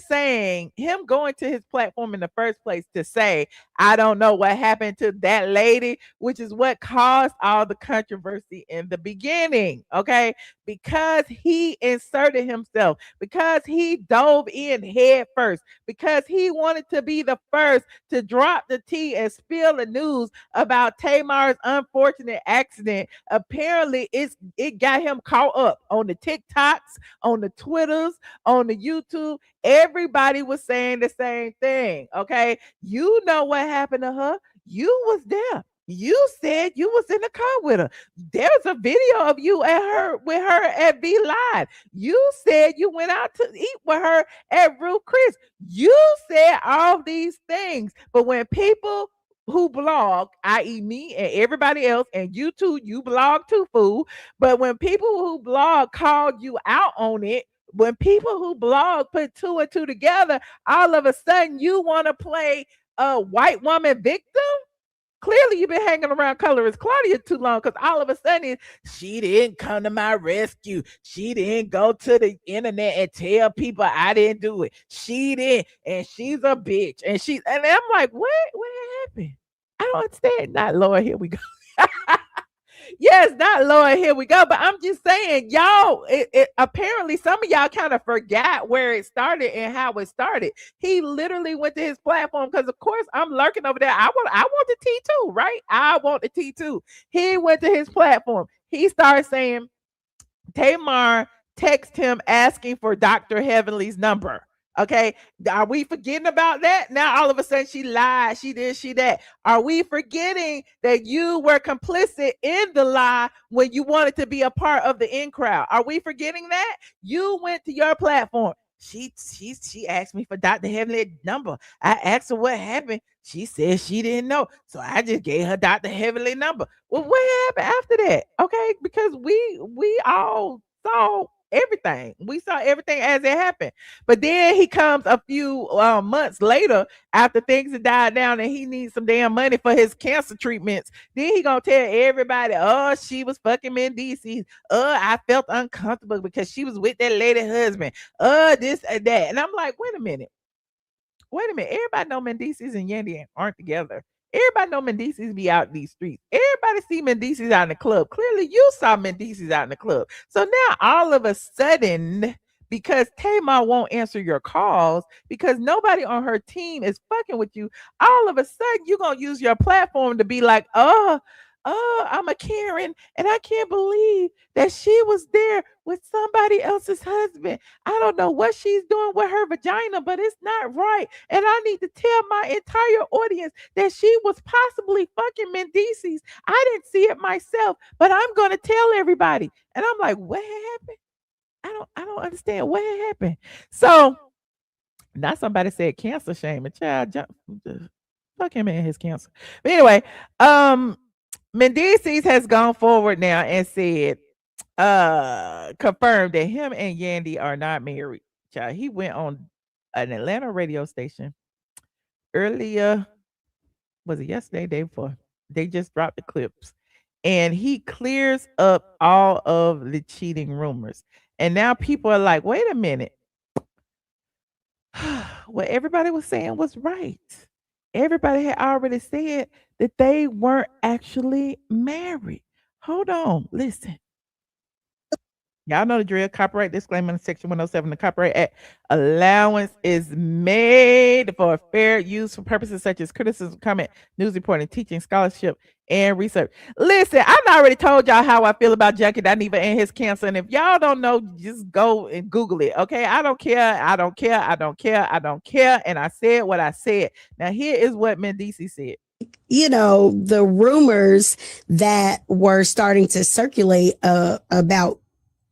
going to his platform in the first place to say, I don't know what happened to that lady, which is what caused all the controversy in the beginning. Okay. Because he inserted himself, because he dove in head first, because he wanted to be the first to drop the tea and spill the news about Tamar's unfortunate accident. Apparently, it got him caught up on the TikToks, on the Twitters, on the YouTube. Everybody was saying the same thing. Okay. You know what happened to her. You was there. You said you was in the car with her. There's a video of you with her at V Live. You said you went out to eat with her at Ruth Chris. You said all these things. But when people who blog, i.e. me and everybody else, and you too, you blog too, fool. But when people who blog called you out on it, when people who blog put 2 and 2 together, all of a sudden you want to play a white woman victim? Clearly, you've been hanging around Colorist Claudia too long because all of a sudden she didn't come to my rescue. She didn't go to the internet and tell people I didn't do it. She didn't, and she's a bitch. And I'm like, what happened? I don't understand. Not Lord, here we go. Yes, not Lord, here we go. But I'm just saying, y'all, apparently some of y'all kind of forgot where it started and how it started. He literally went to his platform because, of course, I'm lurking over there. I want the tea too, right? I want the tea too. He went to his platform. He started saying, Tamar text him asking for Dr. Heavenly's number. Okay, are we forgetting about that? Now all of a sudden she lied, she this, she that. Are we forgetting that you were complicit in the lie when you wanted to be a part of the in crowd? Are we forgetting that? You went to your platform. She asked me for Dr. Heavenly's number. I asked her what happened. She said she didn't know, so I just gave her Dr. Heavenly's number. Well, what happened after that? Okay, because we all saw everything. We saw everything as it happened. But then he comes a few months later after things have died down and he needs some damn money for his cancer treatments. Then he gonna tell everybody, oh, she was fucking Mendeecees. I felt uncomfortable because she was with that lady husband. This and that. And I'm like, wait a minute. Everybody know Mendeecees and Yandy aren't together. Everybody know Mendeecees be out in these streets. Everybody see Mendeecees out in the club. Clearly, you saw Mendeecees out in the club. So now, all of a sudden, because Tamar won't answer your calls, because nobody on her team is fucking with you, all of a sudden, you're going to use your platform to be like, I'm a Karen, and I can't believe that she was there with somebody else's husband. I don't know what she's doing with her vagina, but it's not right. And I need to tell my entire audience that she was possibly fucking Mendeecees. I didn't see it myself, but I'm going to tell everybody. And I'm like, what happened? I don't understand what happened. So now somebody said cancer shame. A child fuck him and his cancer. But anyway, Mendeecees has gone forward now and said, confirmed that him and Yandy are not married. Child, he went on an Atlanta radio station earlier. Was it yesterday, day before? They just dropped the clips. And he clears up all of the cheating rumors. And now people are like, wait a minute. What everybody was saying was right. Everybody had already said that they weren't actually married. Hold on, listen. Y'all know the drill. Copyright disclaimer in Section 107. The Copyright Act allowance is made for fair use for purposes such as criticism, comment, news reporting, teaching, scholarship, and research. Listen, I've already told y'all how I feel about Junkie Dineva and his cancer. And if y'all don't know, just go and Google it. Okay. I don't care. I don't care. I don't care. I don't care. And I said what I said. Now, here is what Mendeecee said. You know, the rumors that were starting to circulate about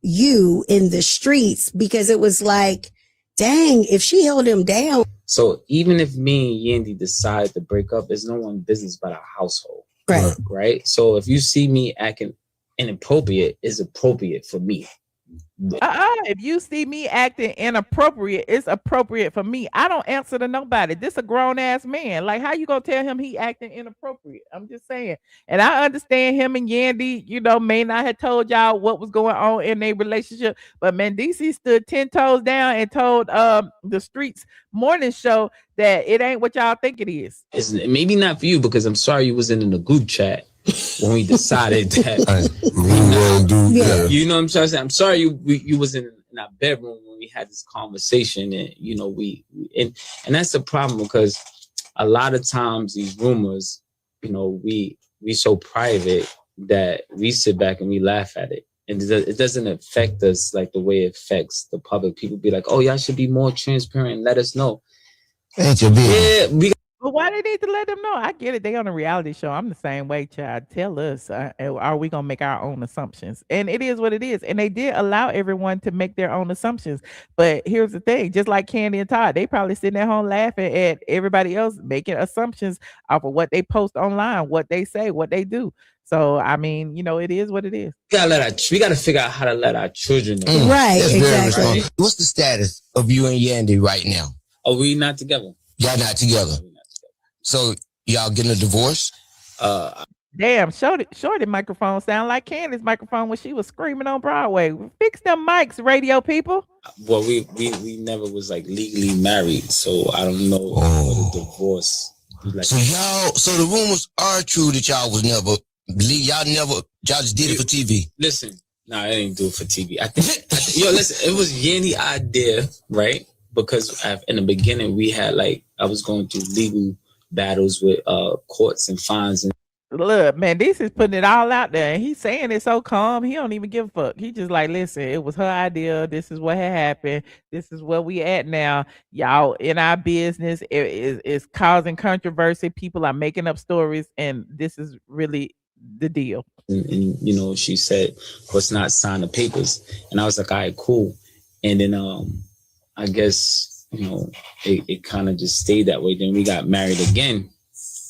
you in the streets, because it was like, dang, if she held him down. So even if me and Yandy decide to break up, it's no one's business but our household. Right. So if you see me acting inappropriate, it's appropriate for me. If you see me acting inappropriate, it's appropriate for me. I don't answer to nobody. This a grown ass man. Like, how you gonna tell him he acting inappropriate? I'm just saying. And I understand him and Yandy, you know, may not have told y'all what was going on in their relationship, but Mendeecee stood 10 toes down and told the Streets morning show that it ain't what y'all think it is. It's maybe not for you, because I'm sorry you wasn't in the group chat when we decided that you know what I'm trying to say. I'm sorry you was in our bedroom when we had this conversation, and you know and that's the problem, because a lot of times these rumors, you know, we so private that we sit back and we laugh at it, and it doesn't affect us like the way it affects the public. People be like, oh, y'all should be more transparent and let us know. Ain't your business. But why they need to let them know? I get it. They on a reality show. I'm the same way, child. Tell us, are we going to make our own assumptions? And it is what it is. And they did allow everyone to make their own assumptions. But here's the thing. Just like Kandi and Todd, they probably sitting at home laughing at everybody else making assumptions off of what they post online, what they say, what they do. So, I mean, you know, it is what it is. We got to figure out how to let our children know. Right, exactly. Right. What's the status of you and Yandy right now? Are we not together? Y'all not together. So y'all getting a divorce? Damn, Shorty microphone sound like Candy's microphone when she was screaming on Broadway. Fix them mics, radio people. Well, we never was like legally married, so I don't know what a divorce. Like. So the rumors are true that y'all was never Y'all just did it for TV. Listen, I didn't do it for TV. I think listen, it was Yandy idea, right? Because in the beginning we had I was going through legal battles with courts and fines and look, Mendeecees is putting it all out there, and he's saying it so calm. He don't even give a fuck. He just like, listen, it was her idea. This is what had happened. This is where we at now. Y'all in our business. It's causing controversy. People are making up stories, and this is really the deal. And she said, let's not sign the papers. And I was like, all right, cool. And then I guess, it kind of just stayed that way. Then we got married again.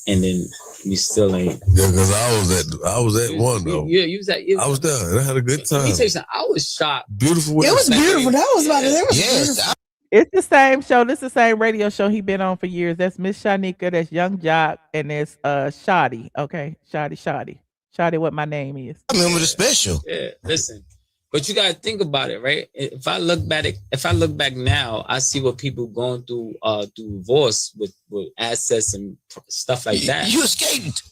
And then we still ain't. Yeah, because I was at one though. Yeah, you was at. I was there. And I had a good time. Let me tell you something. I was shocked. Beautiful. It was beautiful. That was about it. Yes. It's the same show. This is the same radio show he been on for years. That's Miss Shanika. That's Young Jock, and there's Shoddy. Okay, Shoddy. What my name is. I remember the special. Yeah, listen. But you gotta think about it, right? If I look back now, I see what people going through divorce with assets and stuff like that. You escaped.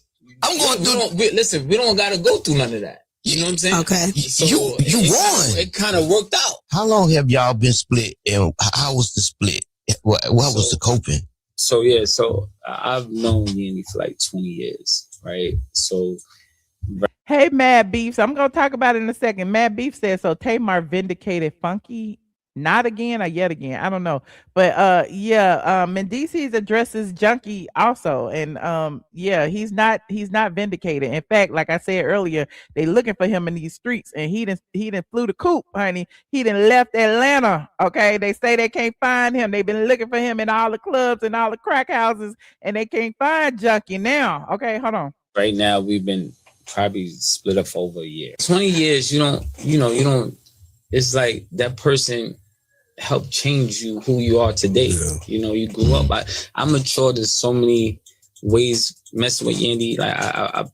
I'm going through. Listen, we don't gotta go through none of that. You know what I'm saying? Okay. So you won. It kind of worked out. How long have y'all been split, and how was the split? What was the coping? So I've known Yandy for 20 years, right? So. Hey, Mad Beefs. I'm going to talk about it in a second. Mad Beef says, so Tamar vindicated Funky not again or yet again. I don't know. But Mendeecees addresses Junkie also. And he's not vindicated. In fact, like I said earlier, they looking for him in these streets, and he didn't flew the coop, honey. He didn't left Atlanta. Okay. They say they can't find him. They've been looking for him in all the clubs and all the crack houses, and they can't find Junkie now. Okay, hold on. Right now we've been probably split up for over a year. 20 years, you don't, it's like that person helped change you who you are today. Yeah. You grew up. I'm matured in so many ways messing with Yandy. I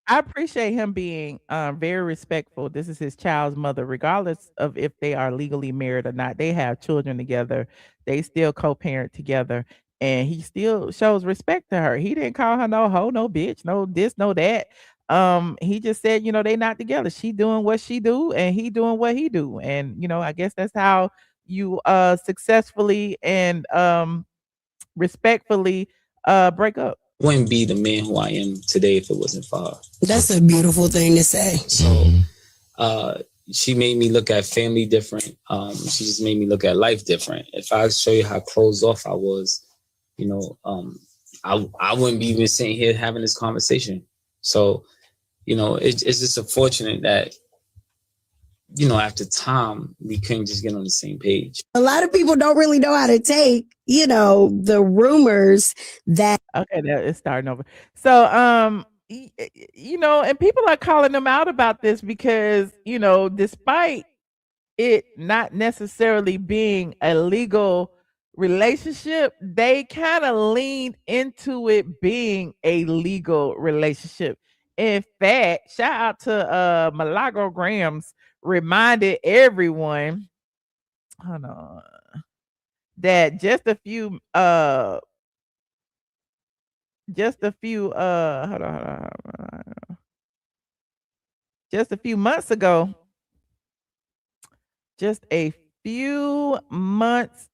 appreciate him being very respectful. This is his child's mother, regardless of if they are legally married or not. They have children together. They still co-parent together. And he still shows respect to her. He didn't call her no hoe, no bitch, no this, no that. He just said, they not together. She doing what she do, and he doing what he do. And, I guess that's how you successfully and respectfully break up. Wouldn't be the man who I am today if it wasn't for her. That's a beautiful thing to say. So she made me look at family different. She just made me look at life different. If I show you how closed off I was, I wouldn't be even sitting here having this conversation. So, it's just unfortunate that, after time, we couldn't just get on the same page. A lot of people don't really know how to take, the rumors that. Okay, it's starting over. So, and people are calling them out about this because, despite it not necessarily being a legal relationship, they kind of leaned into it being a legal relationship. In fact, shout out to Milagro Grams reminded everyone, hold on, that just a few months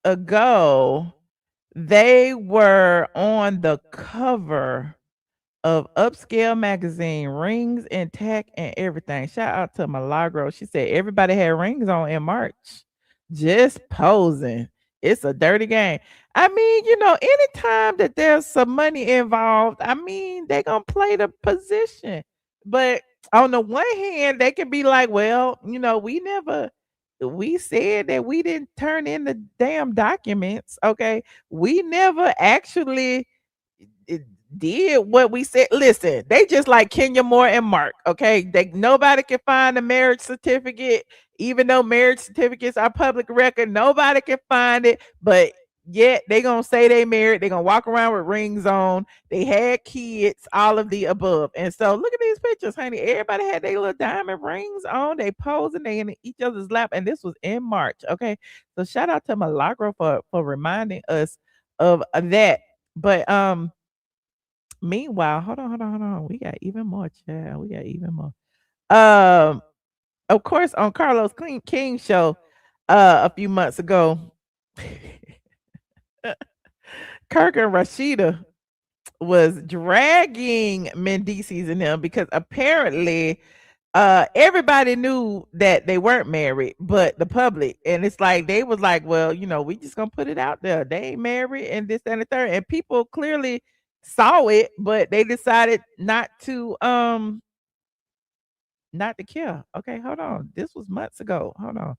ago, they were on the cover of Upscale magazine, rings intact and everything. Shout out to Milagro. She said everybody had rings on in March, just posing. It's a dirty game. I mean, anytime that there's some money involved, they're gonna play the position. But on the one hand, they can be like, well, we said that we didn't turn in the damn documents. Okay. We never actually did what we said. Listen, they just like Kenya Moore and Mark. Okay. Nobody can find a marriage certificate, even though marriage certificates are public record. Nobody can find it, but yet they gonna say they married. They gonna walk around with rings on. They had kids, all of the above. And so look at these pictures, honey. Everybody had their little diamond rings on. They posing, they in each other's lap, and this was in March. Okay, so shout out to Milagro for reminding us of that. But Meanwhile, hold on. We got even more, child. We got even more. Of course, on Carlos King show, a few months ago, Kirk and Rasheeda was dragging Mendeecees in them because apparently everybody knew that they weren't married, but the public, and it's like they was like, well, we just gonna put it out there. They ain't married and this, that, and the third. And people clearly saw it, but they decided not to care. Okay, hold on. This was months ago. Hold on.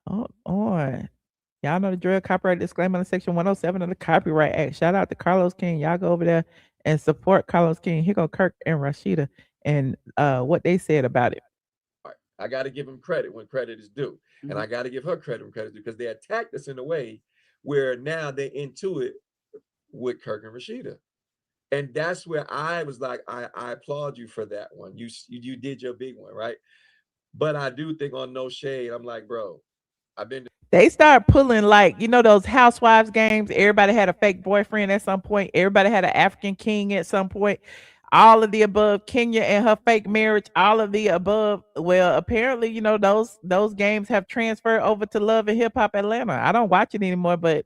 Hold on. Y'all know the drill. Copyright disclaimer in Section 107 of the Copyright Act. Shout out to Carlos King. Y'all go over there and support Carlos King. Here go Kirk and Rasheeda and what they said about it. I got to give him credit when credit is due. And I got to give her credit when credit is due because they attacked us in a way where now they're into it with Kirk and Rasheeda. And that's where I was like, I applaud you for that one. You did your big one, right? But I do think on No Shade, I'm like, bro, they start pulling like, those housewives games. Everybody had a fake boyfriend at some point. Everybody had an African king at some point. All of the above. Kenya and her fake marriage. All of the above. Well, apparently, those games have transferred over to Love and Hip Hop Atlanta. I don't watch it anymore, but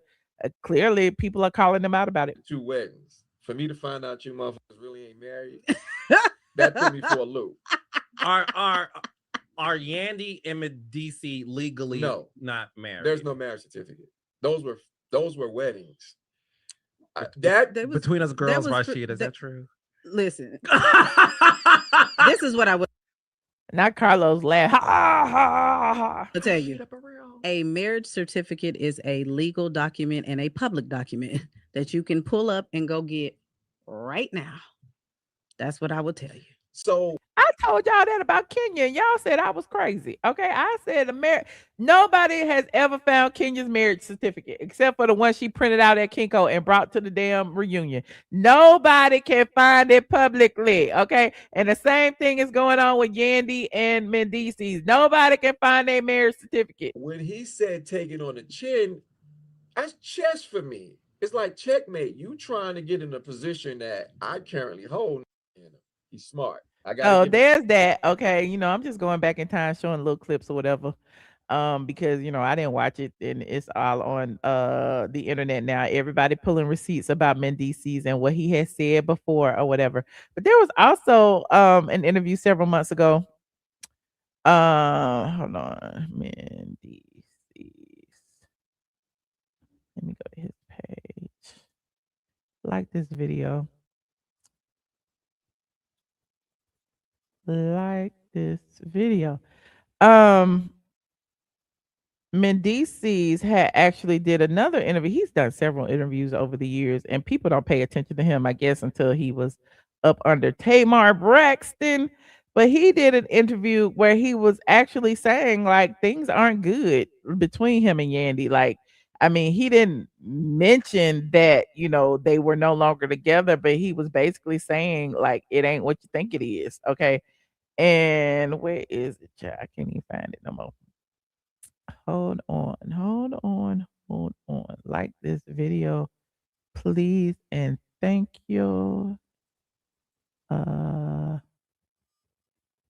clearly people are calling them out about it. 2 weddings. For me to find out you motherfuckers really ain't married, that put me for a loop. Are Yandy and Mendeecee legally not married? There's no marriage certificate. Those were weddings. Between us girls, Rasheeda, is that true? Listen, this is what I would. Not Carlos laugh. Ha, ha, ha, ha. I'll tell you. A marriage certificate is a legal document and a public document that you can pull up and go get right now. That's what I will tell you. So I told y'all that about Kenya, and y'all said I was crazy. Okay, I said nobody has ever found Kenya's marriage certificate except for the one she printed out at Kinko and brought to the damn reunion. Nobody can find it publicly. Okay, and the same thing is going on with Yandy and Mendeecees. Nobody can find their marriage certificate. When he said take it on the chin, that's chess for me. It's like checkmate. You trying to get in a position that I currently hold. He's smart. There's that. Okay, I'm just going back in time showing little clips or whatever. Because I didn't watch it and it's all on the internet now. Everybody pulling receipts about Mendeecees and what he had said before or whatever. But there was also an interview several months ago. Hold on. Mendeecees. Let me go to his page. Like this video. Like this video. Mendeecees had actually did another interview. He's done several interviews over the years, and people don't pay attention to him, I guess, until he was up under Tamar Braxton. But he did an interview where he was actually saying like things aren't good between him and Yandy. Like, I mean, he didn't mention that, they were no longer together, but he was basically saying like it ain't what you think it is. Okay. And where is it? I can't even find it no more. Hold on. Like this video, please, and thank you.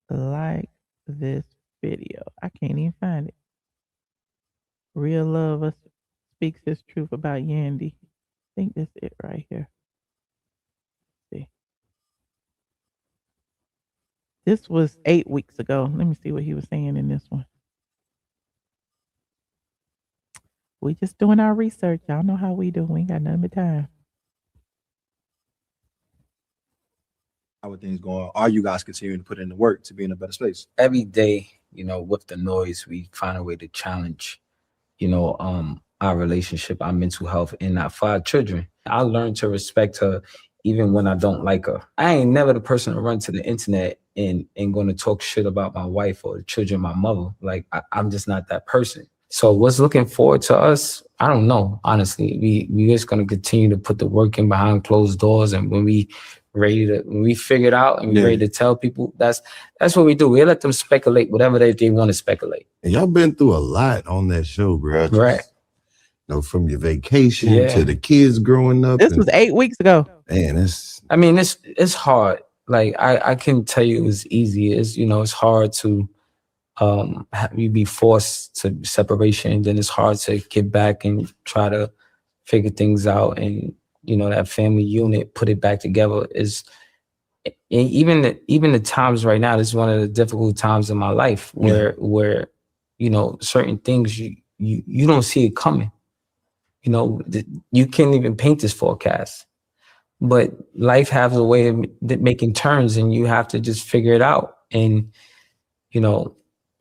Like this video. I can't even find it. Real love speaks his truth about Yandy. I think that's it right here. Let's see. This was 8 weeks ago. Let me see what he was saying in this one. We just doing our research. Y'all know how we do. We ain't got nothing but time. How are things going? Are you guys continuing to put in the work to be in a better space? Every day, with the noise, we find a way to challenge, our relationship, our mental health, and our 5 children. I learned to respect her even when I don't like her. I ain't never the person to run to the internet and going to talk shit about my wife or the children, my mother. Like, I'm just not that person. So what's looking forward to us? I don't know, honestly. We just going to continue to put the work in behind closed doors, and when we figure it out and we're ready to tell people, that's what we do. We let them speculate whatever they want to speculate. And y'all been through a lot on that show, bro. Right. from your vacation Yeah. to the kids growing up. This was 8 weeks ago. Man, I mean, it's hard. Like I can tell you, it's easy. It's it's hard to you be forced to separation, and then it's hard to get back and try to figure things out, and that family unit, put it back together. Is even the times right now, this is one of the difficult times in my life where certain things you don't see it coming. You can't even paint this forecast, but life has a way of making turns, and you have to just figure it out. And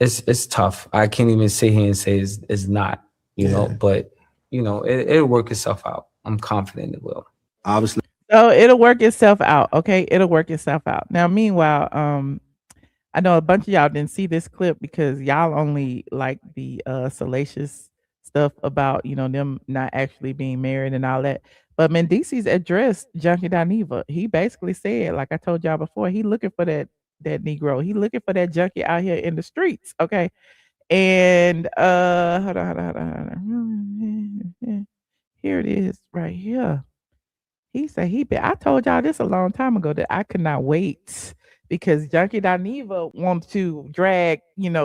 it's tough. I can't even sit here and say it's not, but it'll work itself out. I'm confident it will. Obviously. So it'll work itself out. Okay. It'll work itself out. Now, meanwhile, I know a bunch of y'all didn't see this clip because y'all only like the salacious stuff about, them not actually being married and all that. But Mendeecees addressed Junkie Dineva. He basically said, like I told y'all before, he looking for that Negro. He looking for that junkie out here in the streets. Okay. And hold on. Here it is right here. He said I told y'all this a long time ago that I could not wait because Junkie Dineva wants to drag,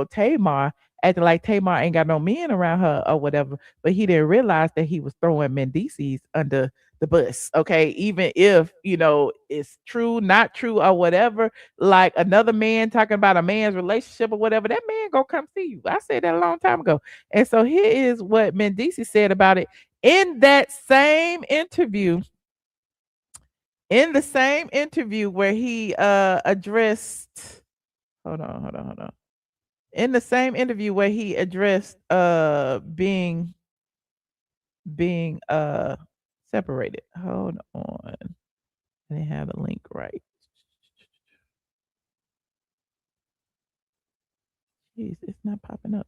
Tamar, acting like Tamar ain't got no men around her or whatever. But he didn't realize that he was throwing Mendeecees under the bus. Okay. Even if, it's true, not true, or whatever, like another man talking about a man's relationship or whatever, that man gonna come see you. I said that a long time ago. And so here is what Mendeecee said about it in that same interview. In the same interview where he addressed, hold on. In the same interview where he addressed being separated. Hold on. I didn't have the link right. Jeez, it's not popping up.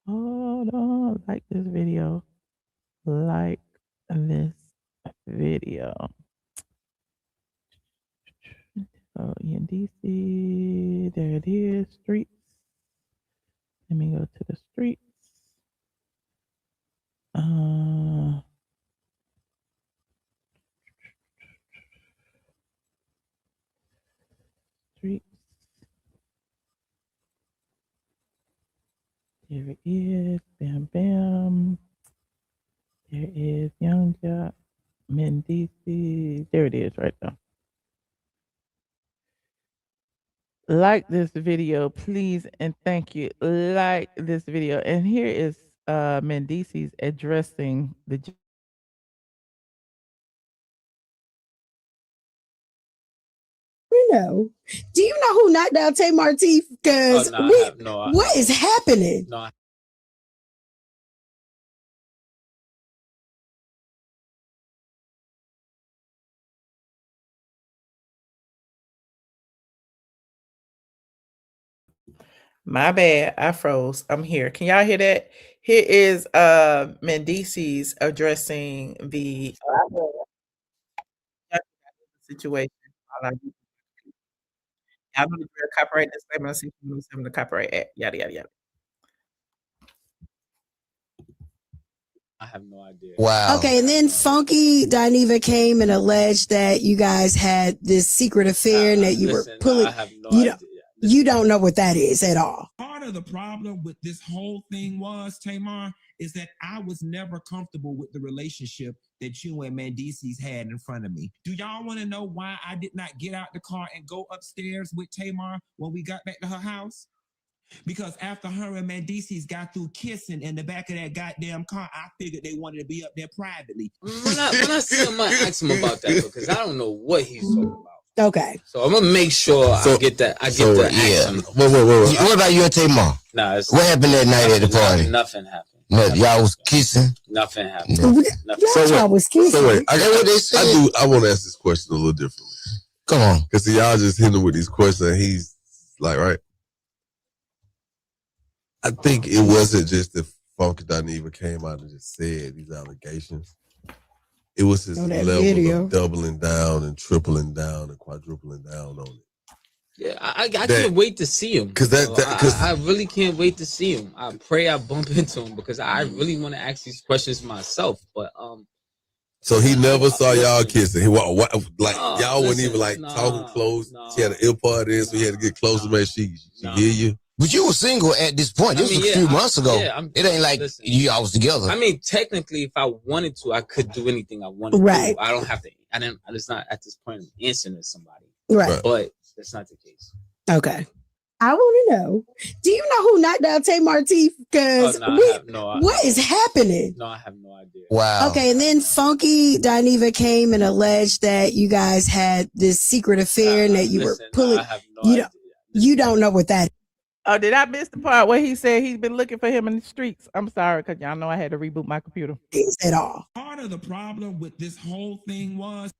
Hold on. Like this video. Like this video. So Yandy, there it is. Streets. Let me go to the streets. Streets. There it is. Bam, bam. There is Young Jock, Mendeecee. There it is right now. Like this video, please, and thank you. Like this video. And here is Mendeecees addressing the Do you know who knocked out Tamar teeth? Because what is happening? No. My bad, I froze. I'm here. Can y'all hear that? Here is Mendeecees addressing the situation. I'm gonna do a copyright disclaimer. See the copyright act. Yada yada yada. I have no idea. Wow. Okay, and then Funky Dineva came and alleged that you guys had this secret affair and that you were pulling. I have no idea. You don't know what that is at all. Part of the problem with this whole thing was, Tamar, is that I was never comfortable with the relationship that you and Mendeecees had in front of me. Do y'all want to know why I did not get out the car and go upstairs with Tamar when we got back to her house? Because after her and Mendeecees got through kissing in the back of that goddamn car, I figured they wanted to be up there privately. When I see him, I ask him about that because I don't know what he's talking about. Okay. So I'm gonna make sure I get that. Yeah. Wait. What about you and Tamar? Nah, what happened that night at the party? Nothing happened. Y'all was kissing? Nothing happened. Y'all was kissing. So wait, I want to ask this question a little differently. Come on. Because y'all just hit him with these questions and he's like, right? I think it wasn't just that Funky Dineva came out and just said these allegations. It was his level of doubling down and tripling down and quadrupling down on it. Yeah, I can't wait to see him. Because I really can't wait to see him. I pray I bump into him because I really want to ask these questions myself. But So he never saw y'all kissing. He y'all wouldn't even talking close. She had an ear part in, so he had to get close to make sure she hear you. But you were single at this point. This was a few months ago. It ain't like y'all was together. I mean, technically, if I wanted to, I could do anything I wanted to do. I don't have to. It's not at this point answering to somebody. Right. But that's not the case. Okay. I want to know. Do you know who knocked out Tamar teeth? Because what is happening? No, I have no idea. Wow. Okay, and then Funky Dineva came and alleged that you guys had this secret affair and that you were pulling. I have no idea. You don't know what that is. Oh, did I miss the part where he said he's been looking for him in the streets? I'm sorry, because y'all know I had to reboot my computer. Is at all. Part of the problem with this whole thing was.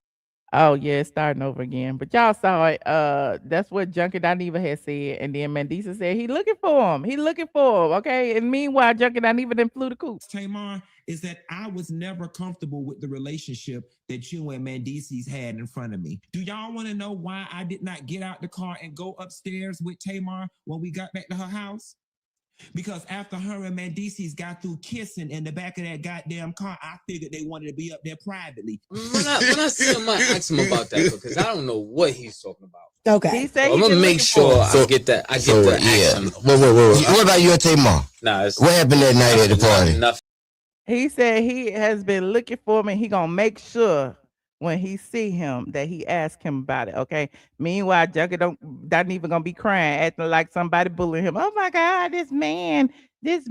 Oh, yeah, it's starting over again. But y'all saw it. That's what Junkie Dineva had said. And then Mendeecee said he looking for him. He looking for him, okay? And meanwhile, Junkie Dineva then flew the coop. Tamar, is that I was never comfortable with the relationship that you and Mendeecees had in front of me. Do y'all want to know why I did not get out the car and go upstairs with Tamar when we got back to her house? Because after her and Mendeecees got through kissing in the back of that goddamn car, I figured they wanted to be up there privately. When I see him, I ask him about that because I don't know what he's talking about. Okay. He said I'm gonna make sure I get that. I get that. Yeah. Wait. What about you and Tamar? Nah, what happened that night at the party? Nothing. He said he has been looking for him and he gonna make sure when he see him that he ask him about it, okay? Meanwhile, Junkie not even gonna be crying, acting like somebody bullying him. Oh my God, this man is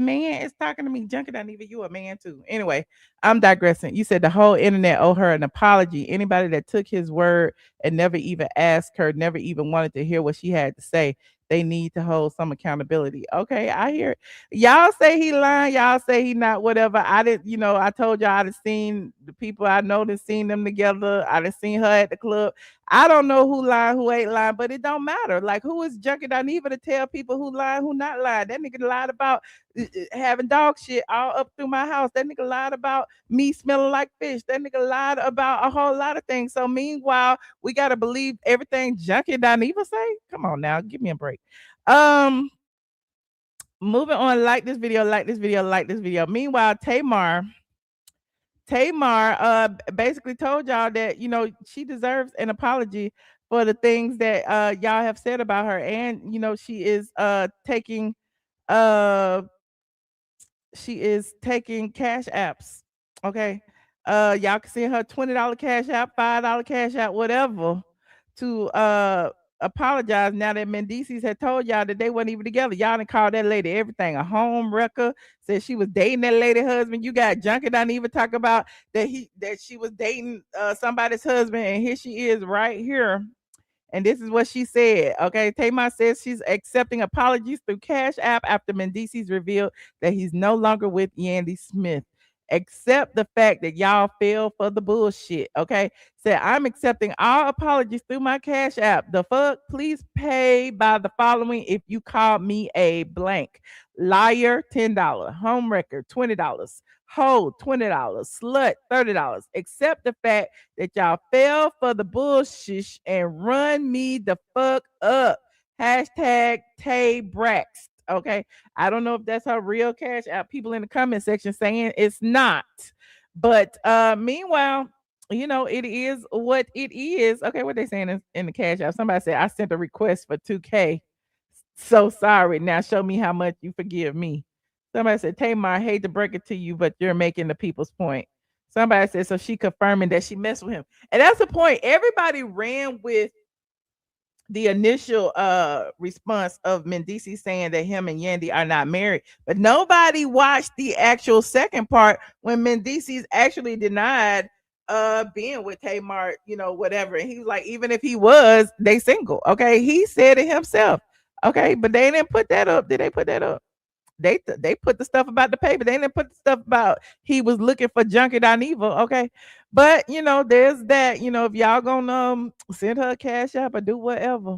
talking to me. Junkie not even, you a man too. Anyway, I'm digressing. You said the whole internet owe her an apology. Anybody that took his word and never even asked her, never even wanted to hear what she had to say, they need to hold some accountability. Okay, I hear it. Y'all say he lying. Y'all say he not whatever. I didn't, I told y'all I'd have seen the people I know that seen them together. I'd have seen her at the club. I don't know who lying, who ain't lying, but it don't matter. Like, who is Junkie Dineva to tell people who lying, who not lying? That nigga lied about having dog shit all up through my house. That nigga lied about me smelling like fish. That nigga lied about a whole lot of things. So meanwhile, we gotta believe everything Junkie Dineva say. Come on now, give me a break. Moving on, like this video. Meanwhile, Tamar basically told y'all that she deserves an apology for the things that y'all have said about her, and she is taking cash apps. Okay, y'all can see her $20 cash app, $5 cash app, whatever, to apologize now that Mendeecees had told y'all that they weren't even together. Y'all done called that lady everything, a home wrecker, said she was dating that lady husband. You got Junkie Dineva talk about that she was dating somebody's husband, and here she is right here. And this is what she said. Okay, Tamar says she's accepting apologies through Cash App after Mendeecees revealed that he's no longer with Yandy Smith. Accept the fact that y'all fell for the bullshit. Okay, said I'm accepting all apologies through my Cash App. The fuck, please pay by the following if you call me a blank. Liar, $10. Home wrecker, $20. Hoe, $20. Slut, $30. Accept the fact that y'all fell for the bullshit and run me the fuck up. Hashtag Tay Brax. Okay, I don't know if that's her real Cash App. People in the comment section saying it's not, but meanwhile, it is what it is. Okay, what they saying in the Cash App? Somebody said I sent a request for $2K. So sorry. Now show me how much you forgive me. Somebody said, Tamar, I hate to break it to you, but you're making the people's point. Somebody said, so she confirming that she messed with him, and that's the point. Everybody ran with the initial response of Mendeecee saying that him and Yandy are not married, but nobody watched the actual second part when Mendeecees actually denied being with Tamar, whatever. And he was like, even if he was, they single. Okay, he said it himself. Okay, but they didn't put that up. Did they put that up? They put the stuff about the paper. They didn't put the stuff about he was looking for Junkie Dineva. Okay, but there's that. If y'all gonna send her a Cash App or do whatever.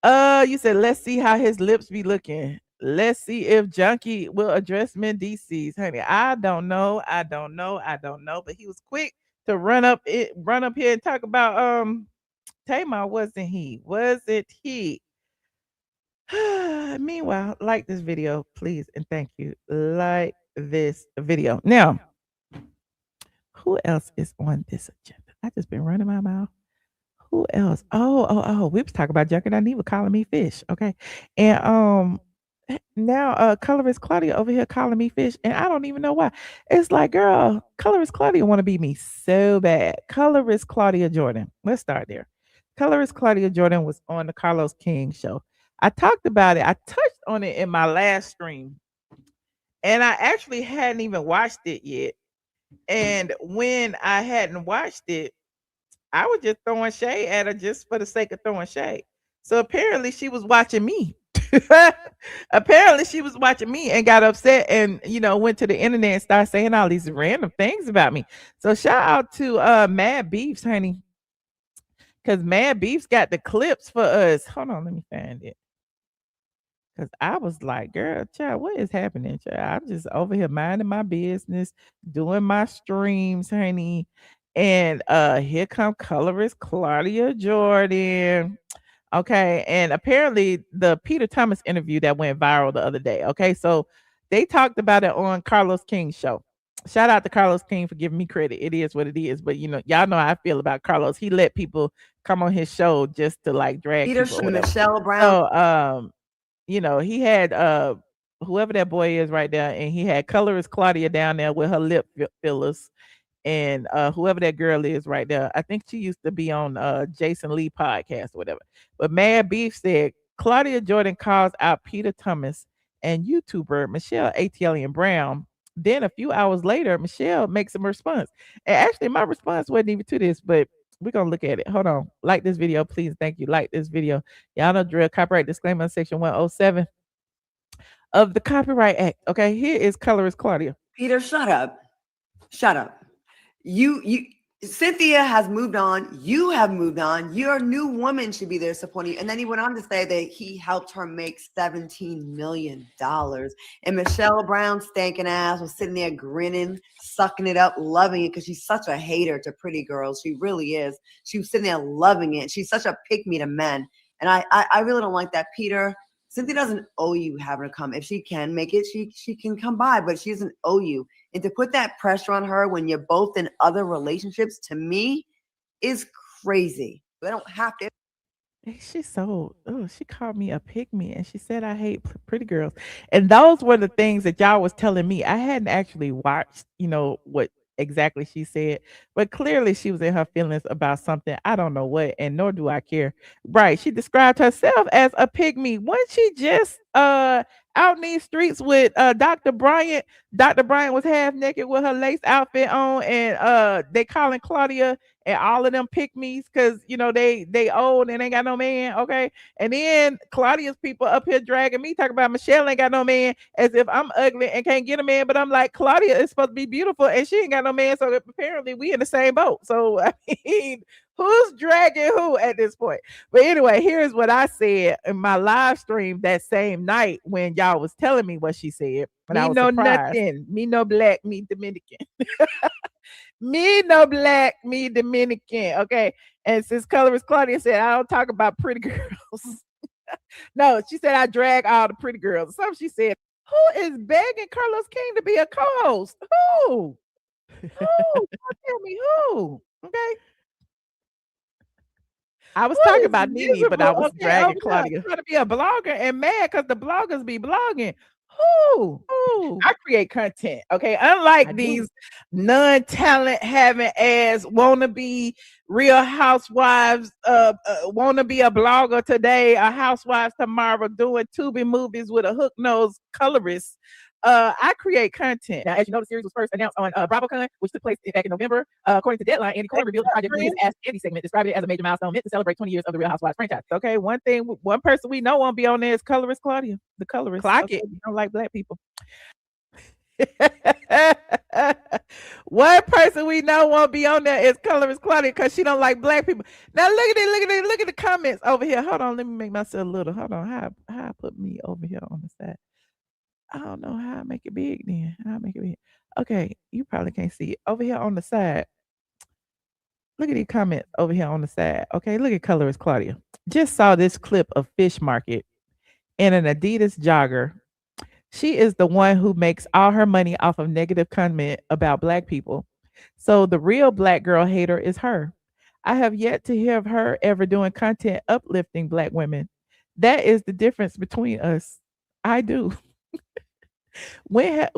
You said let's see how his lips be looking. Let's see if Junkie will address Mendeecees. Honey, I don't know. But he was quick to run up here and talk about Tamar, wasn't he? Wasn't he? Meanwhile, like this video, please, and thank you. Like this video. Now, who else is on this agenda? I just been running my mouth. Who else? Oh, we was talking about Junkie Dineva calling me fish. Okay. And now colorist Claudia over here calling me fish, and I don't even know why. It's like, girl, colorist Claudia want to be me so bad. Colorist Claudia Jordan. Let's start there. Colorist Claudia Jordan was on the Carlos King show. I talked about it. I touched on it in my last stream, and I actually hadn't even watched it yet. And when I hadn't watched it, I was just throwing shade at her just for the sake of throwing shade. So apparently she was watching me. Apparently she was watching me and got upset and went to the internet and started saying all these random things about me. So shout out to Mad Beefs, honey. Cause Mad Beefs got the clips for us. Hold on, let me find it. Cause I was like, girl, child, what is happening, child? I'm just over here minding my business, doing my streams, honey. And here come colorist Claudia Jordan. Okay. And apparently the Peter Thomas interview that went viral the other day. Okay. So they talked about it on Carlos King's show. Shout out to Carlos King for giving me credit. It is what it is. But y'all know how I feel about Carlos. He let people come on his show just to like drag Peter people or whatever. Michelle Brown. So he had whoever that boy is right there, and he had colorist Claudia down there with her lip fillers. And whoever that girl is right there, I think she used to be on Jason Lee podcast or whatever. But Mad Beef said Claudia Jordan calls out Peter Thomas and YouTuber Michelle ATLien Brown. Then a few hours later, Michelle makes a response. And actually, my response wasn't even to this, but we're gonna look at it. Hold on. Like this video, please. Thank you. Like this video. Y'all know drill copyright disclaimer section 107 of the Copyright Act. Okay, here is colorist Claudia. Peter, shut up. Shut up. Cynthia has moved on. You have moved on. Your new woman should be there supporting you. And then he went on to say that he helped her make $17 million. And Michelle Brown, stankin' ass, was sitting there grinning, sucking it up, loving it, because she's such a hater to pretty girls. She really is. She was sitting there loving it. She's such a pick-me to men. And I really don't like that, Peter. Cynthia doesn't owe you having to come. If she can make it, she can come by, but she doesn't owe you. And to put that pressure on her when you're both in other relationships, to me, is crazy. They don't have to. She's so, she called me a pygmy and she said I hate pretty girls. And those were the things that y'all was telling me. I hadn't actually watched, what exactly she said, but clearly she was in her feelings about something. I don't know what, and nor do I care. Right. She described herself as a pygmy. Wasn't she just out in these streets with Dr. Bryant? Dr. Bryant was half naked with her lace outfit on, and they calling Claudia and all of them pygmies because they old and ain't got no man. Okay. And then Claudia's people up here dragging me, talking about Michelle ain't got no man, as if I'm ugly and can't get a man. But I'm like, Claudia is supposed to be beautiful and she ain't got no man. So apparently we in the same boat. So I mean, who's dragging who at this point? But anyway, here's what I said in my live stream that same night when y'all was telling me what she said. And I was surprised. Nothing. Me no black, me Dominican. Me no black, me Dominican. Okay. And since colorist Claudia said I don't talk about pretty girls. No, she said I drag all the pretty girls. So she said, who is begging Carlos King to be a co-host? Who? Tell me who. Okay. I was talking about Nene, but I was dragging Claudia. Trying to be a blogger and mad because the bloggers be blogging. Who? I create content. Okay. Unlike these non-talent having ass wannabe real housewives, wanna be a blogger today, a housewives tomorrow, doing Tubi movies with a hook nose colorist. I create content. Now, as you know, the series was first announced on BravoCon, which took place back in November. According to Deadline, Andy Cohen revealed the project in his Ask Andy segment, described it as a major milestone meant to celebrate 20 years of the Real Housewives franchise. Okay, one person we know won't be on there is colorist Claudia, the colorist. Clock it. You don't like black people. One person we know won't be on there is colorist Claudia because she don't like black people. Now look at it, look at the comments over here. Hold on, let me make myself a little. Hold on, how I put me over here on the side. I don't know how I make it big then. How I make it big. Okay, you probably can't see it. Over here on the side, Look at these comments over here on the side. Okay, look at colorist Claudia. Just saw this clip of Fish Market in an Adidas jogger. She is the one who makes all her money off of negative comment about black people. So the real black girl hater is her. I have yet to hear of her ever doing content uplifting black women. That is the difference between us. I do. Wait,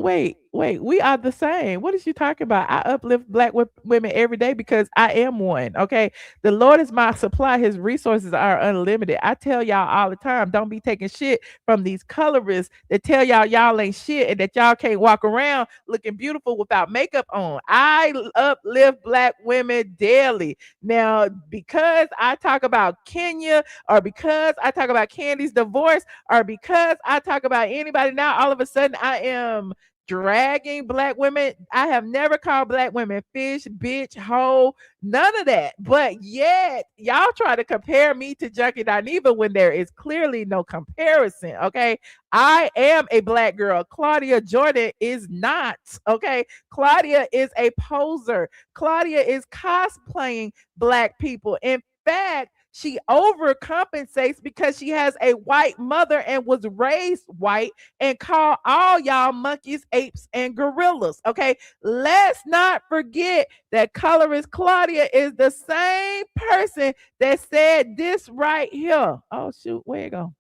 we are the same. What is you talking about? I uplift black women every day because I am one. Okay. The Lord is my supply. His resources are unlimited. I tell y'all all the time, don't be taking shit from these colorists that tell y'all ain't shit and that y'all can't walk around looking beautiful without makeup on. I uplift black women daily. Now, because I talk about Kenya or because I talk about Kandi's divorce or because I talk about anybody now, all of a sudden I am dragging black women. I have never called black women fish, bitch, hoe, none of that. But yet, y'all try to compare me to Junkie Dineva when there is clearly no comparison. Okay. I am a black girl. Claudia Jordan is not. Okay. Claudia is a poser. Claudia is cosplaying black people. In fact, she overcompensates because she has a white mother and was raised white and call all y'all monkeys, apes, and gorillas. Okay. Let's not forget that colorist Claudia is the same person that said this right here. Oh, shoot. Where you go?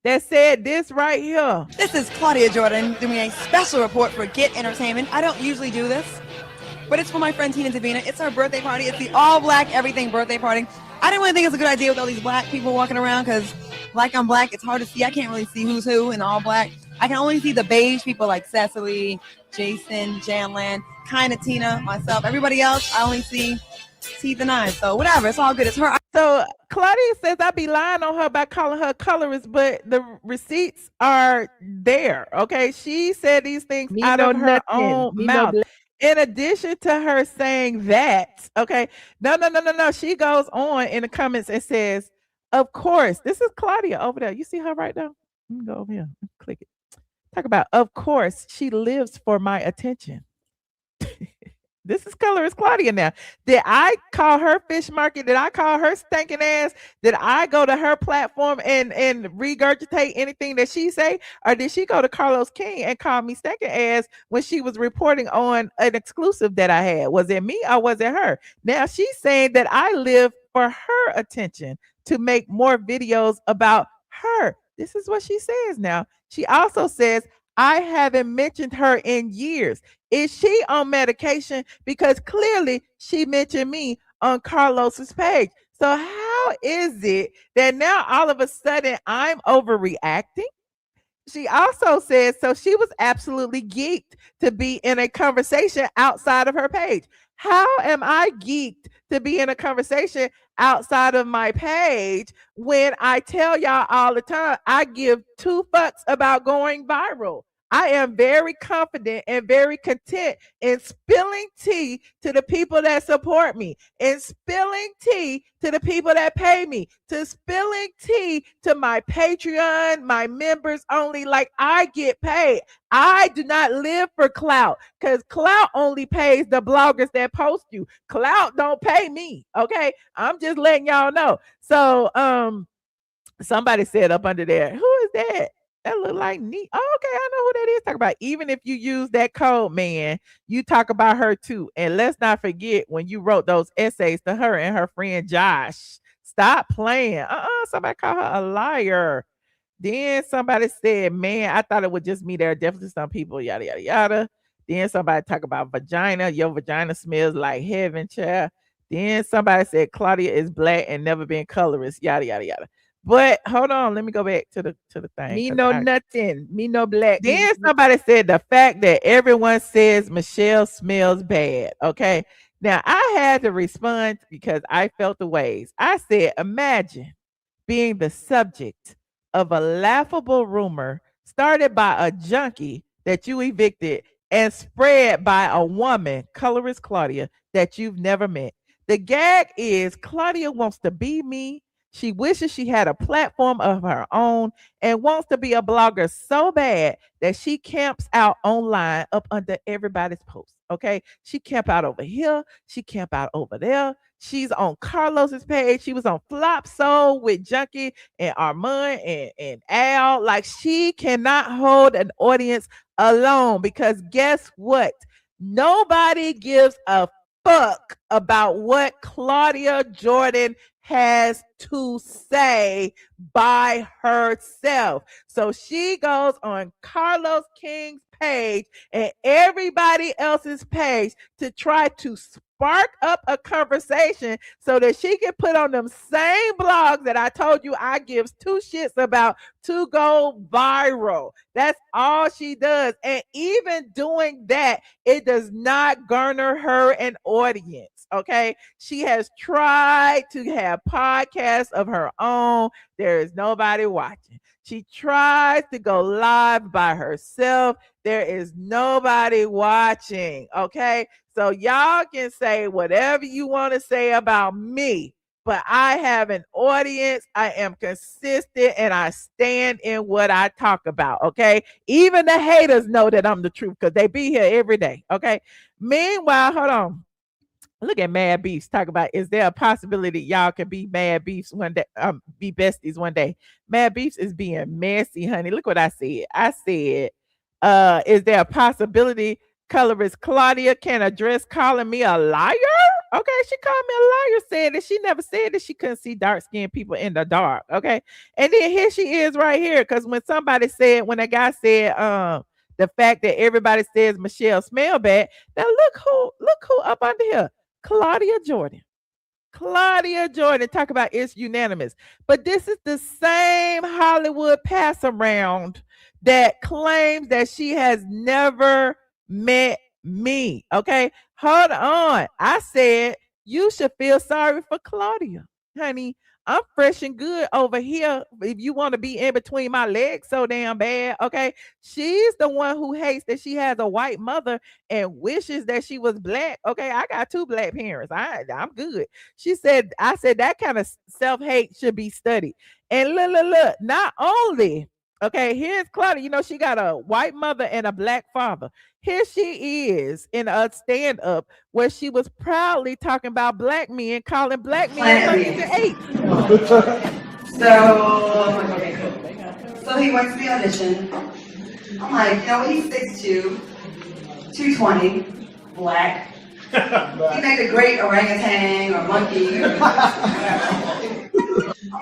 That said this right here. This is Claudia Jordan doing a special report for Get Entertainment. I don't usually do this, but it's for my friend Tina Davina. It's our birthday party. It's the all black everything birthday party. I didn't really think it's a good idea with all these black people walking around because black on black, it's hard to see. I can't really see who's who in all black. I can only see the beige people like Cecily, Jason, Janlan, kind of Tina, myself. Everybody else, I only see teeth and eyes. So whatever, it's all good. It's her. So Claudia says I be lying on her by calling her colorist, but the receipts are there. Okay, she said these things out of her own mouth. In addition to her saying that, okay, no. She goes on in the comments and says, of course, this is Claudia over there. You see her right now? Let me go over here. Click it. Talk about, of course, she lives for my attention. This is colorist Claudia now. Did I call her fish market? Did I call her stinking ass? Did I go to her platform and regurgitate anything that she say? Or did she go to Carlos King and call me stinking ass when she was reporting on an exclusive that I had? Was it me or was it her? Now she's saying that I live for her attention to make more videos about her. This is what she says now. She also says, I haven't mentioned her in years. Is she on medication? Because clearly she mentioned me on Carlos's page. So how is it that now all of a sudden I'm overreacting? She also says, so she was absolutely geeked to be in a conversation outside of her page. How am I geeked to be in a conversation outside of my page when I tell y'all all the time I give 2 fucks about going viral? I am very confident and very content in spilling tea to the people that support me, and spilling tea to the people that pay me, to spilling tea to my Patreon, my members only. Like, I get paid. I do not live for clout because clout only pays the bloggers that post you. Clout don't pay me. Okay. I'm just letting y'all know. So, somebody said up under there, who is that? That look like neat. Oh, okay, I know who that is. Talk about, even if you use that code, man, you talk about her too. And let's not forget when you wrote those essays to her and her friend Josh. Stop playing. Somebody called her a liar. Then somebody said, man, I thought it was just me. There are definitely some people, yada, yada, yada. Then somebody talk about vagina. Your vagina smells like heaven, child. Then somebody said Claudia is black and never been colorist, yada, yada, yada. But hold on, let me go back to the thing. Me know nothing. Me no black. Then somebody said the fact that everyone says Michelle smells bad. Okay. Now I had to respond because I felt the ways. I said, imagine being the subject of a laughable rumor started by a junkie that you evicted and spread by a woman, colorist Claudia, that you've never met. The gag is Claudia wants to be me, She wishes she had a platform of her own and wants to be a blogger so bad that she camps out online up under everybody's posts. Okay. She camp out over here. She camp out over there. She's on Carlos's page. She was on Flop Soul with Junkie and Armand and Al. Like, she cannot hold an audience alone because guess what? Nobody gives a fuck about what Claudia Jordan has to say by herself. So she goes on Carlos King's page and everybody else's page to try to spark up a conversation so that she can put on them same blogs that I told you I gives two shits about to go viral. That's all she does. And even doing that, it does not garner her an audience. Okay. She has tried to have podcasts of her own. There is nobody watching. She tries to go live by herself. There is nobody watching. Okay. So y'all can say whatever you want to say about me, but I have an audience. I am consistent and I stand in what I talk about. Okay. Even the haters know that I'm the truth because they be here every day. Okay. Meanwhile, hold on. Look at Mad Beefs. Talk about, is there a possibility y'all can be Mad Beefs one day, be besties one day? Mad Beefs is being messy, honey. Look what I said. I said, is there a possibility colorist Claudia can address calling me a liar? Okay, she called me a liar, said that she never said that she couldn't see dark-skinned people in the dark. Okay. And then here she is right here. Because when somebody said, when a guy said, the fact that everybody says Michelle smell bad, now look who up under here. Claudia Jordan. Claudia Jordan, talk about it's unanimous. But this is the same Hollywood pass around that claims that she has never met me. Okay, hold on. I said you should feel sorry for Claudia, honey. I'm fresh and good over here. If you want to be in between my legs so damn bad, okay? She's the one who hates that she has a white mother and wishes that she was black. Okay, I got two black parents. I'm good. She said, I said that kind of self-hate should be studied. And look, not only, okay, here's Claudia. You know, she got a white mother and a black father. Here she is in a stand-up where she was proudly talking about black men, calling black men monkeys and apes. So he went to the audition. I'm like, you know, he's 6'2", 220, black. He make a great orangutan or monkey. I'm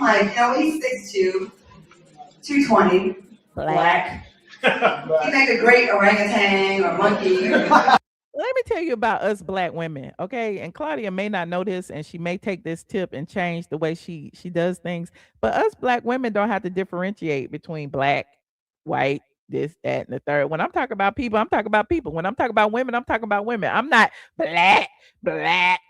like, you know, he's 6'2", 220, black. He make a great orangutan or monkey. Let me tell you about us black women, okay? And Claudia may not know this, and she may take this tip and change the way she does things. But us black women don't have to differentiate between black, white, this, that, and the third. When I'm talking about people, I'm talking about people. When I'm talking about women, I'm talking about women. I'm not black.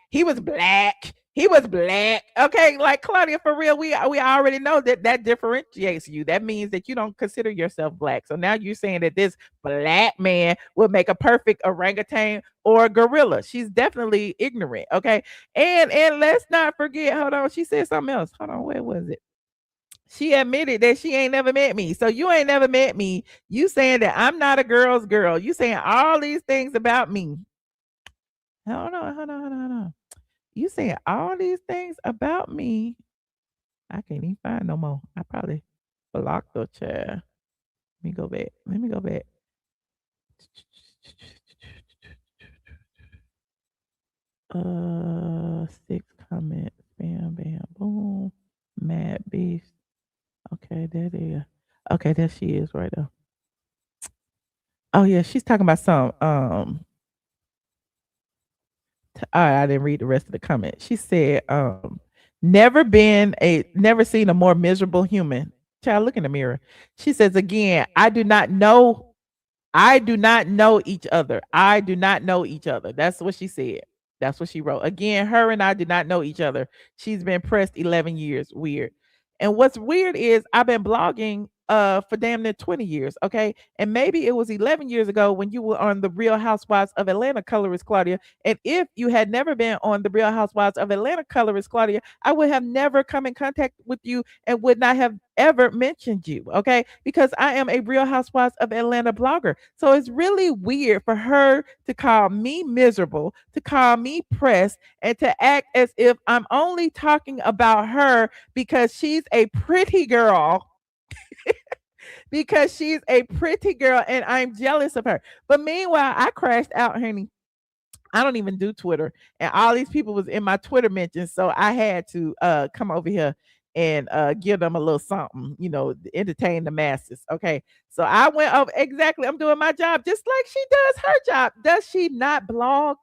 He was black. He was black. Okay, like Claudia, for real, we already know that differentiates you. That means that you don't consider yourself black. So now you're saying that this black man would make a perfect orangutan or gorilla. She's definitely ignorant. Okay, and let's not forget. Hold on, she said something else. Hold on, where was it? She admitted that she ain't never met me. So you ain't never met me. You saying that I'm not a girl's girl. You saying all these things about me. Hold on. You saying all these things about me. I can't even find no more. I probably blocked the chat. Let me go back. Six comments. Bam, boom. Mad Beast. Okay, there they are. Okay, there she is right there. Oh yeah, she's talking about some I didn't read the rest of the comment. She said, never seen a more miserable human. Child, look in the mirror. She says again, I do not know each other. I do not know each other. That's what she said. That's what she wrote. Again, her and I do not know each other. She's been pressed 11 years. Weird. And what's weird is I've been blogging for damn near 20 years, okay? And maybe it was 11 years ago when you were on the Real Housewives of Atlanta, Colorist Claudia. And if you had never been on the Real Housewives of Atlanta, Colorist Claudia, I would have never come in contact with you and would not have ever mentioned you, okay? Because I am a Real Housewives of Atlanta blogger. So it's really weird for her to call me miserable, to call me pressed, and to act as if I'm only talking about her because she's a pretty girl. Because she's a pretty girl and I'm jealous of her. But meanwhile, I crashed out, honey. I don't even do Twitter. And all these people was in my Twitter mentions. So I had to come over here and give them a little something, entertain the masses. Okay. So I went over exactly. I'm doing my job just like she does her job. Does she not blog?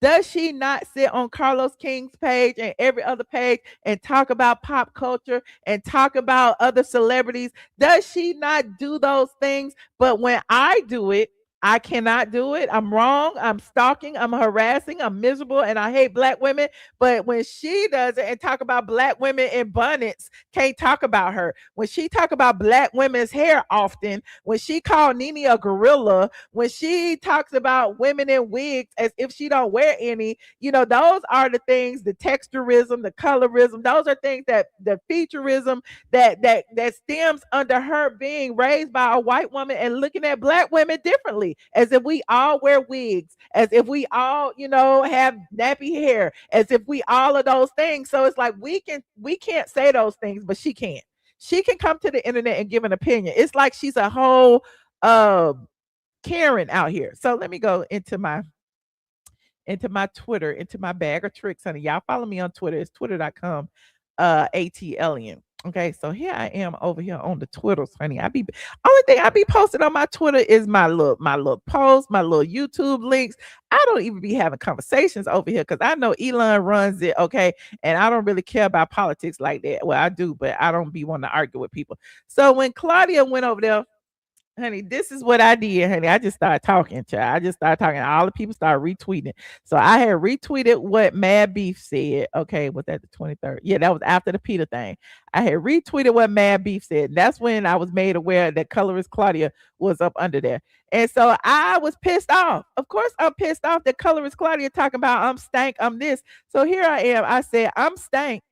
Does she not sit on Carlos King's page and every other page and talk about pop culture and talk about other celebrities? Does she not do those things? But when I do it, I cannot do it. I'm wrong. I'm stalking. I'm harassing. I'm miserable, and I hate black women. But when she does it and talk about black women in bonnets, can't talk about her. When she talk about black women's hair often, when she called Nene a gorilla, when she talks about women in wigs as if she don't wear any, those are the things, the texturism, the colorism. Those are things that the featureism that stems under her being raised by a white woman and looking at black women differently, as if we all wear wigs, as if we all, have nappy hair, as if we all of those things. So it's like we can't say those things, but she can. She can come to the internet and give an opinion. It's like she's a whole Karen out here. So let me go into my Twitter, into my bag of tricks, honey. Y'all follow me on Twitter. It's twitter.com ATLien. Okay, so here I am over here on the Twitters, honey. Only thing I be posting on my Twitter is my little posts, my little YouTube links. I don't even be having conversations over here because I know ATLien runs it, okay? And I don't really care about politics like that. Well, I do, but I don't be wanting to argue with people. So when Claudia went over there, honey, this is what I did, honey. I just started talking, child. I just started talking. All the people started retweeting. So I had retweeted what Mad Beef said. Okay, was that the 23rd? Yeah, that was after the Peter thing. I had retweeted what Mad Beef said. That's when I was made aware that Colorist Claudia was up under there. And so I was pissed off. Of course, I'm pissed off that Colorist Claudia talking about I'm stank, I'm this. So here I am. I said, I'm stank,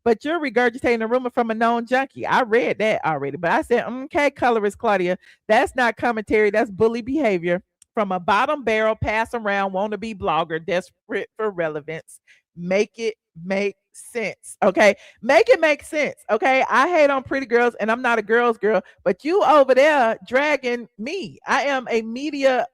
but you're regurgitating a rumor from a known junkie. I read that already, but I said, okay, Colorist Claudia, that's not commentary. That's bully behavior from a bottom barrel, pass around, wannabe blogger, desperate for relevance. Make it make sense, okay? Make it make sense, okay? I hate on pretty girls, and I'm not a girl's girl, but you over there dragging me. I am a media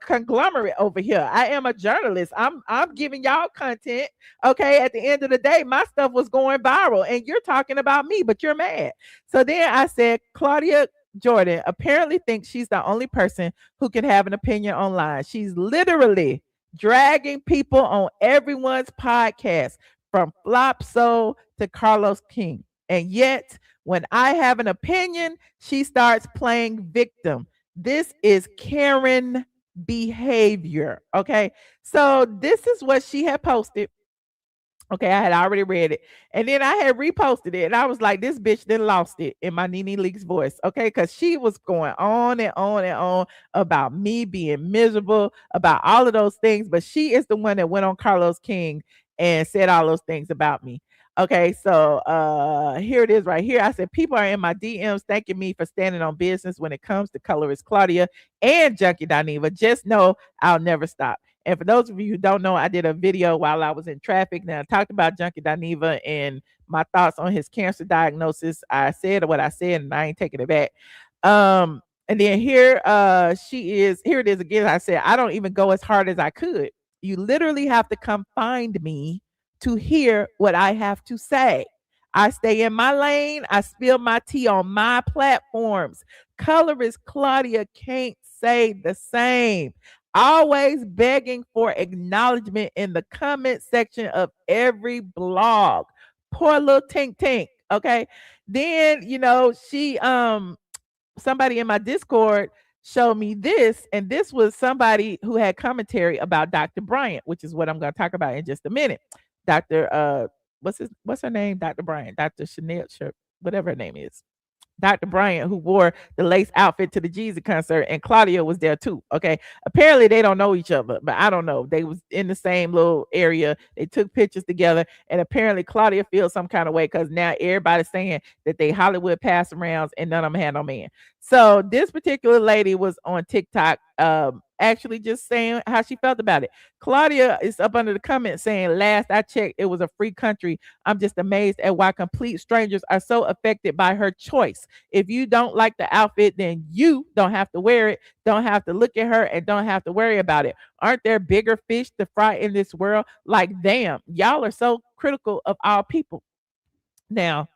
conglomerate over here. I am a journalist. I'm giving y'all content, okay? At the end of the day, my stuff was going viral, and you're talking about me, but you're mad. So then I said, Claudia Jordan apparently thinks she's the only person who can have an opinion online. She's literally dragging people on everyone's podcast, from Flop Soul to Carlos King. And yet, when I have an opinion, she starts playing victim. This is Karen behavior. Okay. So this is what she had posted. Okay, I had already read it. And then I had reposted it. And I was like, this bitch then lost it in my Nene Leakes voice. Okay, because she was going on and on and on about me being miserable, about all of those things. But she is the one that went on Carlos King and said all those things about me. Okay, so here it is right here. I said, people are in my DMs thanking me for standing on business when it comes to Colorist Claudia and Junkie Dineva. Just know I'll never stop. And for those of you who don't know, I did a video while I was in traffic. Now I talked about Junkie Dineva and my thoughts on his cancer diagnosis. I said what I said, and I ain't taking it back. And then here she is. Here it is again. I said, I don't even go as hard as I could. You literally have to come find me to hear what I have to say. I stay in my lane. I spill my tea on my platforms. Colorist Claudia can't say the same. Always begging for acknowledgement in the comment section of every blog. Poor little tink tink. Okay. Then, she somebody in my Discord showed me this, and this was somebody who had commentary about Dr. Bryant, which is what I'm going to talk about in just a minute. Dr. What's her name? Dr. Bryant, Dr. Chanel, whatever her name is. Dr. Bryant, who wore the lace outfit to the Jeezy concert, and Claudia was there too. Okay. Apparently they don't know each other, but I don't know. They was in the same little area. They took pictures together, and apparently Claudia feels some kind of way because now everybody's saying that they Hollywood pass arounds and none of them had no man. So this particular lady was on TikTok, actually just saying how she felt about it. Claudia is up under the comment saying, last I checked, it was a free country. I'm just amazed at why complete strangers are so affected by her choice. If you don't like the outfit, then you don't have to wear it, don't have to look at her, and don't have to worry about it. Aren't there bigger fish to fry in this world? Like, damn, y'all are so critical of all people. Now,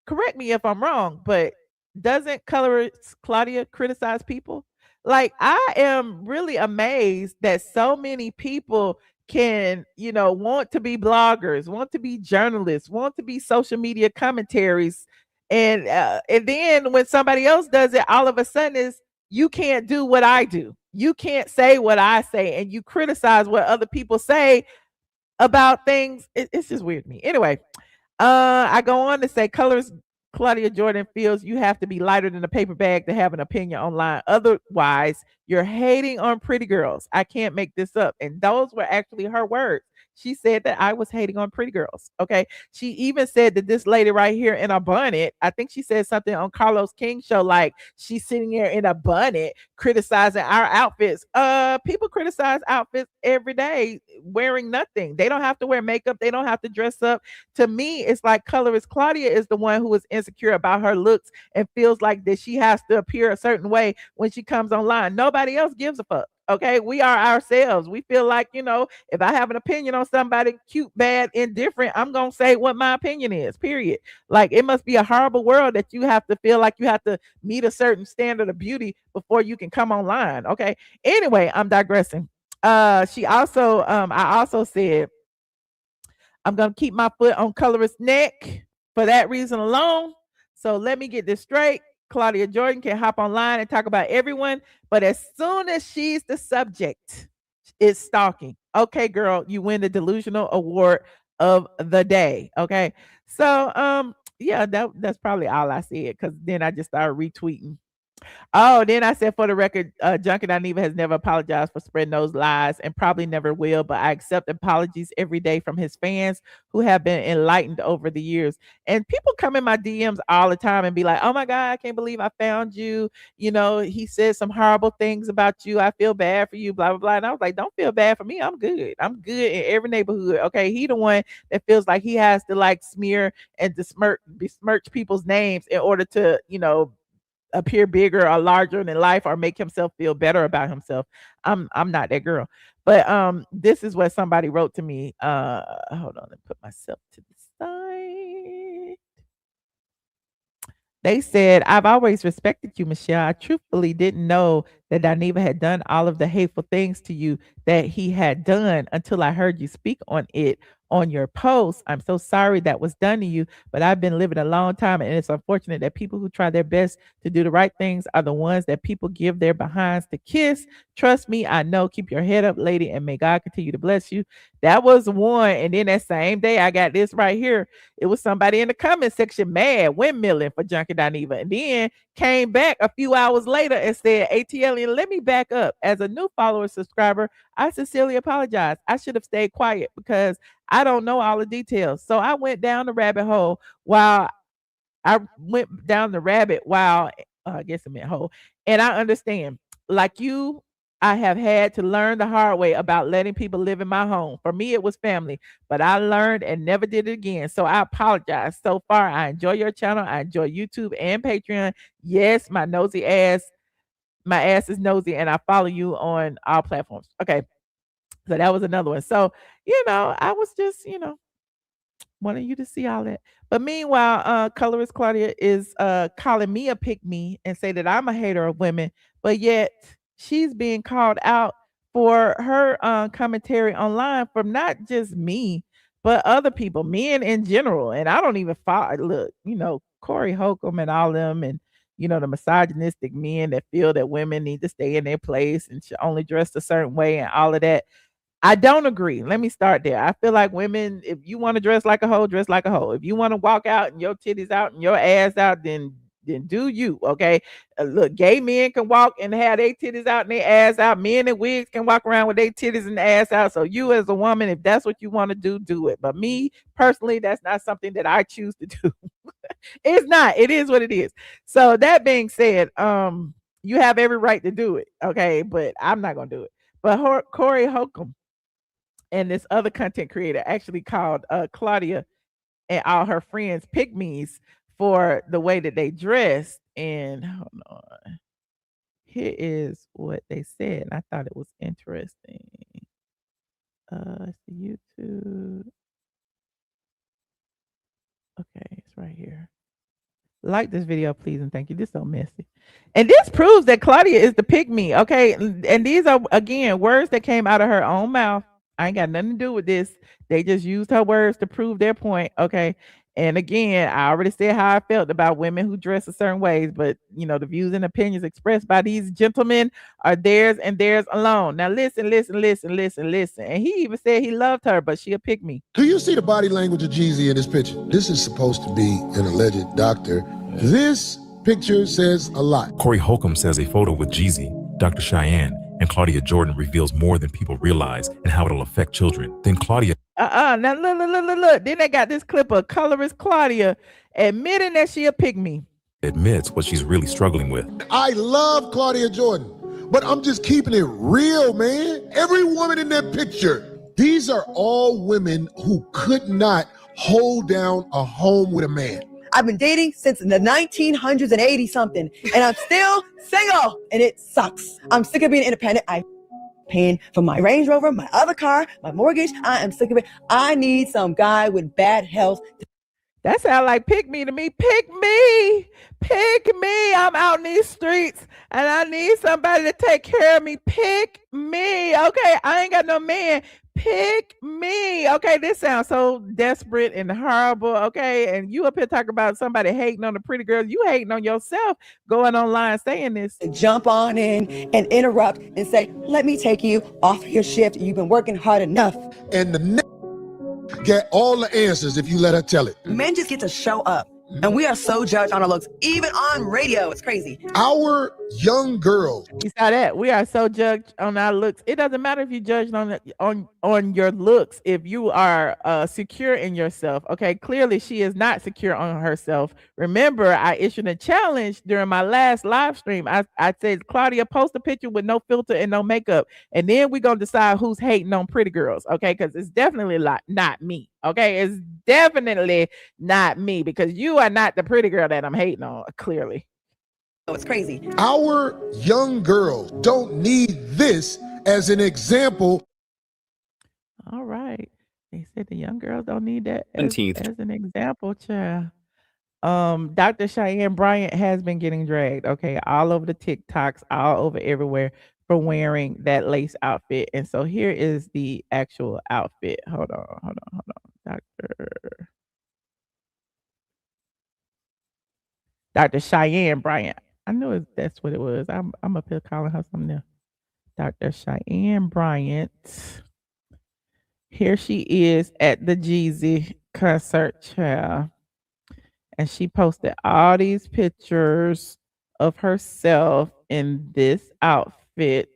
correct me if I'm wrong, but doesn't colorist Claudia criticize people? Like, I am really amazed that so many people can, want to be bloggers, want to be journalists, want to be social media commentaries, and then when somebody else does it, all of a sudden is you can't do what I do. You can't say what I say, and you criticize what other people say about things. It's just weird to me. Anyway, I go on to say, colors Claudia Jordan feels you have to be lighter than a paper bag to have an opinion online. Otherwise, you're hating on pretty girls. I can't make this up. And those were actually her words. She said that I was hating on pretty girls. Okay. She even said that this lady right here in a bonnet, I think she said something on Carlos King's show, like she's sitting here in a bonnet criticizing our outfits. People criticize outfits every day wearing nothing. They don't have to wear makeup. They don't have to dress up. To me, it's like colorist Claudia is the one who is insecure about her looks and feels like that she has to appear a certain way when she comes online. Nobody else gives a fuck. Okay, we are ourselves. We feel like, if I have an opinion on somebody, cute, bad, indifferent, I'm gonna say what my opinion is, period. Like, it must be a horrible world that you have to feel like you have to meet a certain standard of beauty before you can come online. Okay. Anyway, I'm digressing. I also said, I'm going to keep my foot on colorist's neck for that reason alone. So let me get this straight. Claudia Jordan can hop online and talk about everyone, but as soon as she's the subject, it's stalking. Okay, girl, you win the delusional award of the day. Okay. So yeah, that's probably all I said, because then I just started retweeting. Oh, then I said, for the record, Junkie Dineva has never apologized for spreading those lies and probably never will, but I accept apologies every day from his fans who have been enlightened over the years. And people come in my DMs all the time and be like, oh my God, I can't believe I found you. He said some horrible things about you. I feel bad for you, blah, blah, blah. And I was like, don't feel bad for me. I'm good. I'm good in every neighborhood. Okay. He the one that feels like he has to like smear and besmirch people's names in order to, appear bigger or larger than life or make himself feel better about himself. I'm not that girl. But this is what somebody wrote to me. Hold on, let me put myself to the side. They said, I've always respected you, Michelle. I truthfully didn't know that Dineva had done all of the hateful things to you that he had done until I heard you speak on it on your post. I'm so sorry that was done to you, but I've been living a long time, and it's unfortunate that people who try their best to do the right things are the ones that people give their behinds to kiss. Trust me, I know. Keep your head up, lady, and may God continue to bless you. That was one. And then that same day, I got this right here. It was somebody in the comment section mad, windmilling for Junkie Dineva, and then came back a few hours later and said, ATLien, let me back up. As a new follower subscriber, I sincerely apologize. I should have stayed quiet because I don't know all the details. So I went down the rabbit hole while I guess I meant hole. And I understand, like you, I have had to learn the hard way about letting people live in my home. For me, it was family, but I learned and never did it again. So I apologize. So far, I enjoy your channel. I enjoy YouTube and Patreon. Yes, my ass is nosy, and I follow you on all platforms. Okay. So that was another one. So, I was just, wanting you to see all that. But meanwhile, colorist Claudia is calling me a pick me and say that I'm a hater of women, but yet she's being called out for her commentary online from not just me, but other people, men in general. And I don't even follow, look, Corey Holcomb and all them, and the misogynistic men that feel that women need to stay in their place and should only dress a certain way and all of that. I don't agree. Let me start there. I feel like women, if you want to dress like a hoe, dress like a hoe. If you want to walk out and your titties out and your ass out, then then do you, okay? Look, gay men can walk and have their titties out and their ass out. Men in wigs can walk around with their titties and their ass out. So you as a woman, if that's what you want to do it. But me personally, that's not something that I choose to do. It's not. It is what it is. So that being said, you have every right to do it, okay? But I'm not gonna do it. But Corey Holcomb and this other content creator actually called Claudia and all her friends pygmies for the way that they dressed. And hold on, here is what they said. I thought it was interesting. YouTube. Okay, it's right here. Like this video, please, and thank you. This is so messy. And this proves that Claudia is the pygmy, okay? And these are, again, words that came out of her own mouth. I ain't got nothing to do with this. They just used her words to prove their point, okay? And again, I already said how I felt about women who dress a certain ways, but, you know, the views and opinions expressed by these gentlemen are theirs and theirs alone. Now, listen. And he even said he loved her, but she a pygmy. Do you see the body language of Jeezy in this picture? This is supposed to be an alleged doctor. This picture says a lot. Corey Holcomb says a photo with Jeezy, Dr. Cheyenne, and Claudia Jordan reveals more than people realize and how it'll affect children. Then Claudia. Now look. Then they got this clip of colorist Claudia admitting that she a pygmy. Admits what she's really struggling with. I love Claudia Jordan, but I'm just keeping it real, man. Every woman in that picture, these are all women who could not hold down a home with a man. I've been dating since the 1900s and 80 something, and I'm still single, and it sucks. I'm sick of being independent. I'm paying for my Range Rover, my other car, my mortgage. I am sick of it. I need some guy with bad health. That sounds like pick me to me. Pick me. I'm out in these streets and I need somebody to take care of me. Pick me. Okay, I ain't got no man. Pick me. Okay, this sounds so desperate and horrible. Okay, and you up here talking about somebody hating on the pretty girls. You hating on yourself going online saying this. Jump on in and interrupt and say, let me take you off your shift. You've been working hard enough. And the get all the answers if you let her tell it. Men just get to show up. And we are so judged on our looks, even on radio. It's crazy. Our young girls. You saw that? We are so judged on our looks. It doesn't matter if you judged on your looks. If you are secure in yourself, okay. Clearly, she is not secure on herself. Remember, I issued a challenge during my last live stream. I said, Claudia, post a picture with no filter and no makeup, and then we're gonna decide who's hating on pretty girls, okay? Because it's definitely not me. Okay, it's definitely not me because you are not the pretty girl that I'm hating on, clearly. Oh, it's crazy. Our young girls don't need this as an example. All right. They said the young girls don't need that as an example, child. Dr. Cheyenne Bryant has been getting dragged, okay, all over the TikToks, all over everywhere for wearing that lace outfit. And so here is the actual outfit. Hold on. Dr. Cheyenne Bryant. I knew that's what it was. I'm up here calling her something else. Dr. Cheyenne Bryant. Here she is at the Jeezy concert, child. And she posted all these pictures of herself in this outfit.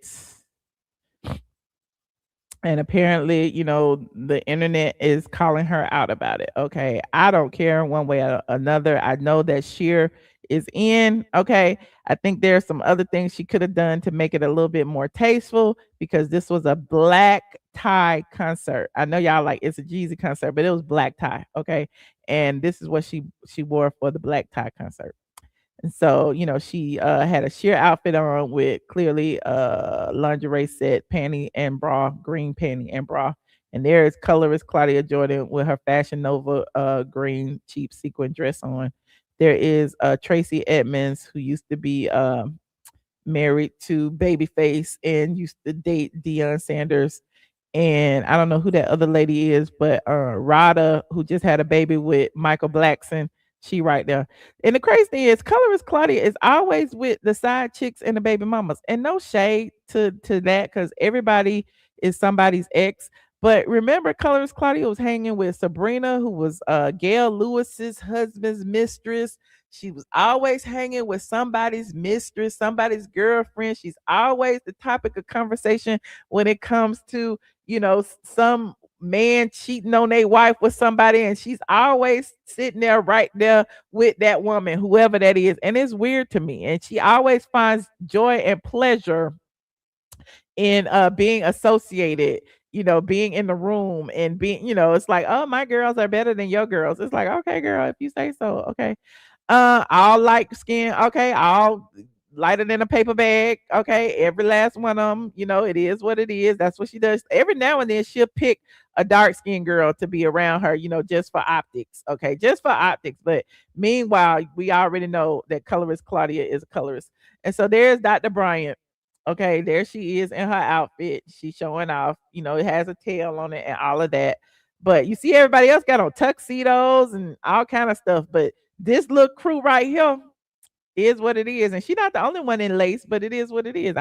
And apparently, you know, the internet is calling her out about it. Okay. I don't care one way or another. I know that Sheer is in. Okay. I think there's some other things she could have done to make it a little bit more tasteful because this was a black tie concert. I know y'all like it's a Jeezy concert, but it was black tie. Okay. And this is what she wore for the black tie concert. And so, you know, she had a sheer outfit on with clearly lingerie set, panty and bra, green panty and bra. And there is colorist Claudia Jordan with her Fashion Nova green cheap sequin dress on. There is Tracy Edmonds, who used to be married to Babyface and used to date Deion Sanders. And I don't know who that other lady is, but Rada, who just had a baby with Michael Blackson. She right there. And the crazy thing is, colorist Claudia is always with the side chicks and the baby mamas. And no shade to that, because everybody is somebody's ex. But remember, Colorist Claudia was hanging with Sabrina, who was Gail Lewis's husband's mistress. She was always hanging with somebody's mistress, somebody's girlfriend. She's always the topic of conversation when it comes to, some man cheating on their wife with somebody, and she's always sitting there right there with that woman, whoever that is. And it's weird to me. And she always finds joy and pleasure in being associated, being in the room and being, it's like, oh, my girls are better than your girls. It's like, okay, girl, if you say so. Okay. All light skin, okay, all lighter than a paper bag. Okay, every last one of them, it is what it is. That's what she does. Every now and then she'll pick a dark skinned girl to be around her, just for optics. Okay, just for optics. But meanwhile, we already know that colorist Claudia is a colorist. And so there's Dr. Bryant. Okay, there she is in her outfit. She's showing off, it has a tail on it and all of that. But you see everybody else got on tuxedos and all kind of stuff. But this little crew right here is what it is. And she's not the only one in lace, but it is what it is.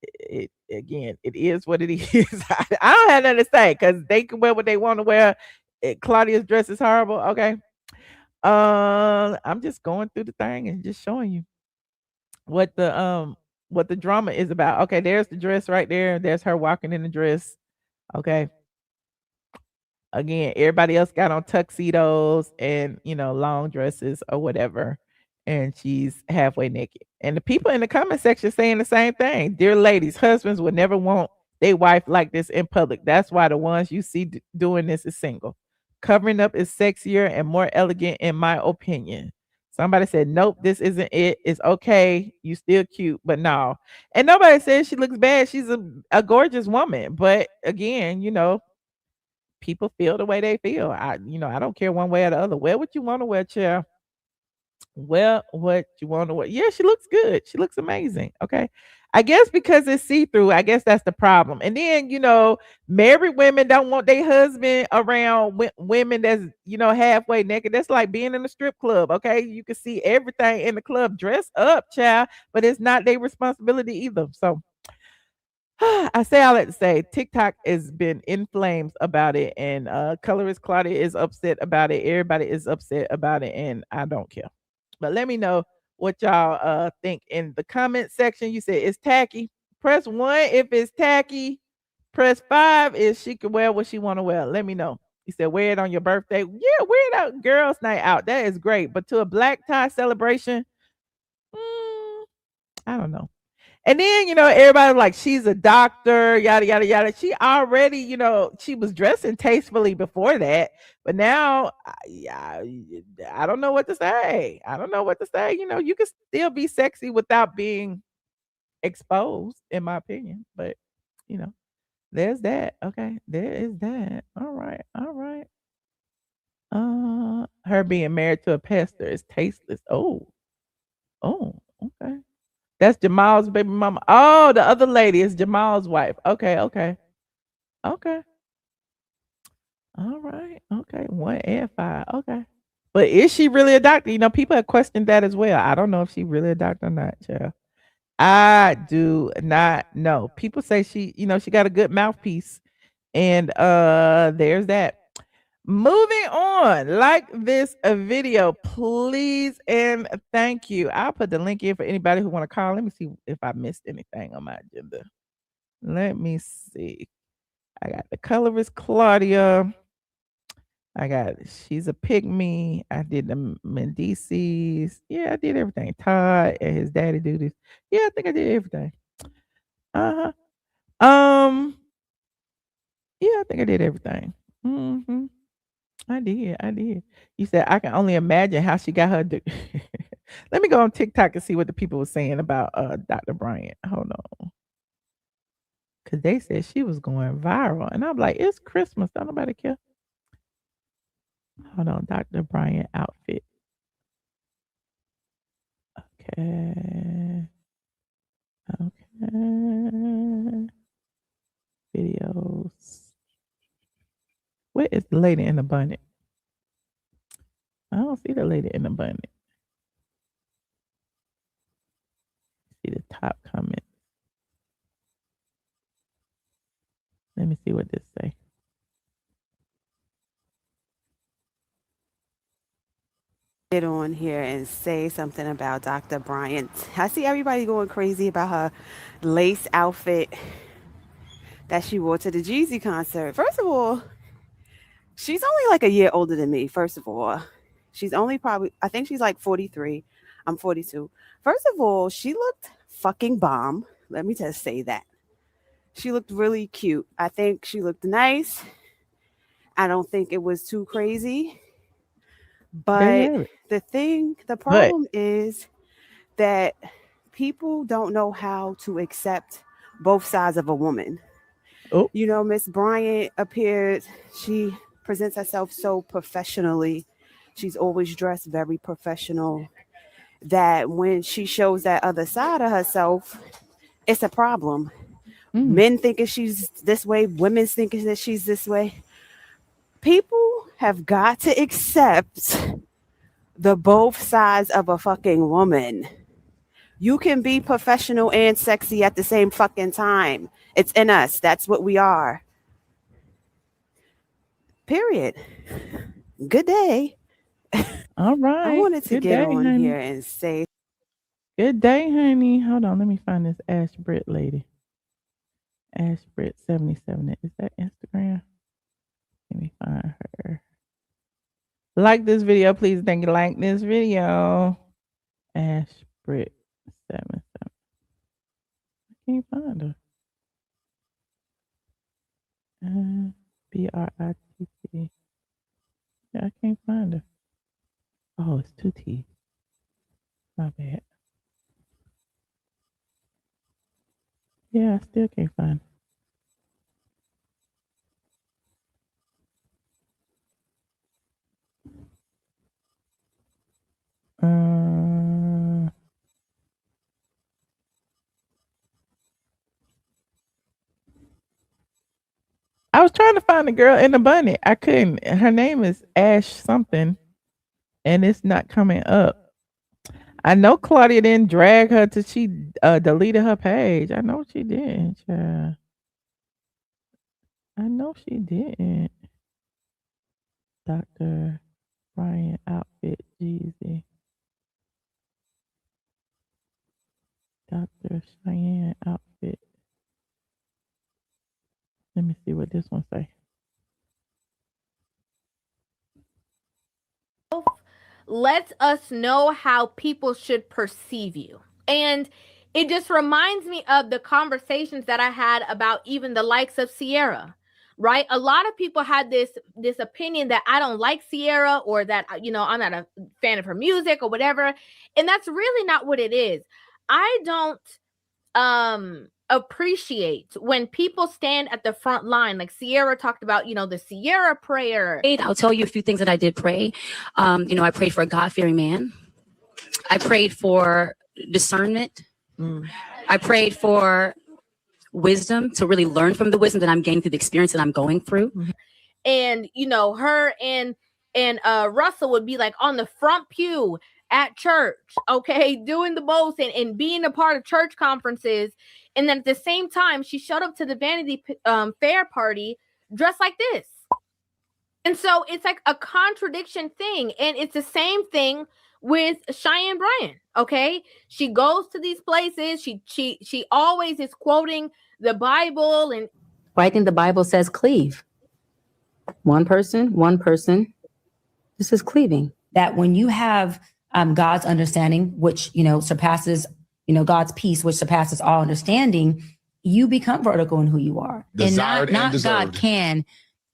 It again, it is what it is. I don't have nothing to say because they can wear what they want to wear. Claudia's dress is horrible. Okay. I'm just going through the thing and just showing you what the drama is about. Okay, there's the dress right there. There's her walking in the dress. Okay. Again, everybody else got on tuxedos and long dresses or whatever, and she's halfway naked. And the people in the comment section saying the same thing. Dear ladies, husbands would never want their wife like this in public. That's why the ones you see doing this is single. Covering up is sexier and more elegant, in my opinion. Somebody said, nope, this isn't it. It's okay. You still cute, but no. And nobody says she looks bad. She's a gorgeous woman. But again, people feel the way they feel. I don't care one way or the other. Wear what you want to wear, chair. Wear what you want to wear. Yeah, she looks good. She looks amazing. Okay. I guess because it's see-through, I guess that's the problem. And then, married women don't want their husband around women that's, halfway naked. That's like being in a strip club. Okay. You can see everything in the club. Dress up, child, but it's not their responsibility either. So I say all that to say TikTok has been in flames about it, and colorist Claudia is upset about it. Everybody is upset about it, and I don't care. But let me know what y'all think in the comment section. You said it's tacky. Press 1 if it's tacky. Press 5 if she can wear what she want to wear. Let me know. You said wear it on your birthday. Yeah, wear it out girls' night out. That is great. But to a black tie celebration, I don't know. And then, everybody like, she's a doctor, yada, yada, yada. She already, she was dressing tastefully before that. But now, I don't know what to say. I don't know what to say. You can still be sexy without being exposed, in my opinion. But, there's that. Okay. There is that. All right. All right. Her being married to a pastor is tasteless. Oh, okay. That's Jamal's baby mama. Oh, the other lady is Jamal's wife. Okay, okay. Okay. All right. Okay. 1 and 5. Okay. But is she really a doctor? People have questioned that as well. I don't know if she really a doctor or not, child. I do not know. People say she got a good mouthpiece. And there's that. Moving on, like this video, please and thank you. I'll put the link in for anybody who want to call. Let me see if I missed anything on my agenda. Let me see. I got the colorist Claudia. I got she's a pygmy. I did the Mendeecees. Yeah, I did everything. Todd and his daddy do this. Yeah, I think I did everything. Uh-huh. Yeah, I think I did everything. Mm-hmm. I did. You said I can only imagine how she got her. Let me go on TikTok and see what the people were saying about Dr. Bryant. Hold on, because they said she was going viral, and I'm like, it's Christmas. Don't nobody care. Hold on, Dr. Bryant outfit. Okay. Videos. Where is the lady in the bonnet? I don't see the lady in the bonnet. See the top comment. Let me see what this say. Get on here and say something about Dr. Bryant. I see everybody going crazy about her lace outfit that she wore to the Jeezy concert. First of all, she's only like a year older than me. First of all, she's only probably, I think she's like 43. I'm 42. First of all, she looked fucking bomb. Let me just say that. She looked really cute. I think she looked nice. I don't think it was too crazy. But the problem is that people don't know how to accept both sides of a woman. Oh. You know, Miss Bryant appeared, she presents herself so professionally. She's always dressed very professional, that when she shows that other side of herself, it's a problem. Men thinking she's this way, women thinking that she's this way. People have got to accept the both sides of a fucking woman. You can be professional and sexy at the same fucking time. It's in us. That's what we are. Period. Good day. All right. I wanted to Good get day, on honey. here and say, Good day, honey. Hold on. Let me find this Ash Britt lady. Ash Britt 77. Is that Instagram? Let me find her. Like this video, please. Thank you. Like this video. Ash Britt 77. I can't find her. Britt. Yeah, I can't find her. Oh, it's 2 T. My bad. Yeah, I still can't find her. I was trying to find the girl in the bunny. I couldn't. Her name is Ash something, and it's not coming up. I know Claudia didn't drag her till she deleted her page. I know she did. Child. I know she didn't. Dr. Bryant outfit, Jeezy. Dr. Cheyenne outfit. Let me see what this one say. Lets us know how people should perceive you. And it just reminds me of the conversations that I had about even the likes of Sierra, right? A lot of people had this opinion that I don't like Sierra, or that, you know, I'm not a fan of her music or whatever. And that's really not what it is. I don't appreciate when people stand at the front line, like Sierra talked about, you know, the Sierra prayer. I'll tell you a few things that I did pray. You know, I prayed for a God-fearing man. I prayed for discernment. I prayed for wisdom, to really learn from the wisdom that I'm gaining through the experience that I'm going through. And, you know, her and Russell would be like on the front pew at church, okay, doing the most and being a part of church conferences. And then at the same time, she showed up to the Vanity Fair party dressed like this. And so it's like a contradiction thing. And it's the same thing with Cheyenne Bryant, okay? She goes to these places. She always is quoting the Bible. And Well, I think the Bible says cleave. One person. This is cleaving. That when you have God's understanding, which, you know, surpasses, you know, God's peace, which surpasses all understanding, you become vertical in who you are. Desired and not deserved. God can,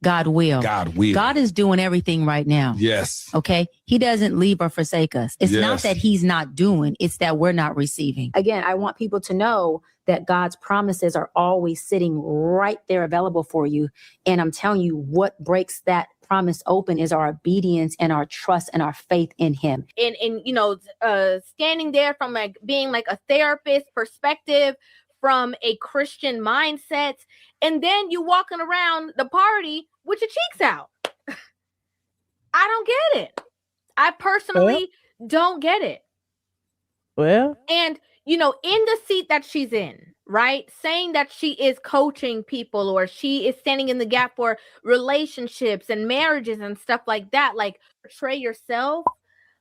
God will. God will. God is doing everything right now. Yes. Okay. He doesn't leave or forsake us. It's not Yes. that he's not doing, it's that we're not receiving. Again, I want people to know that God's promises are always sitting right there available for you. And I'm telling you, what breaks that promise open is our obedience and our trust and our faith in him. and you know, standing there from like being like a therapist perspective, from a Christian mindset, and then you walking around the party with your cheeks out. I don't get it. I personally don't get it. Well, And you know, in the seat that she's in, right? Saying that she is coaching people or she is standing in the gap for relationships and marriages and stuff like that, like portray yourself,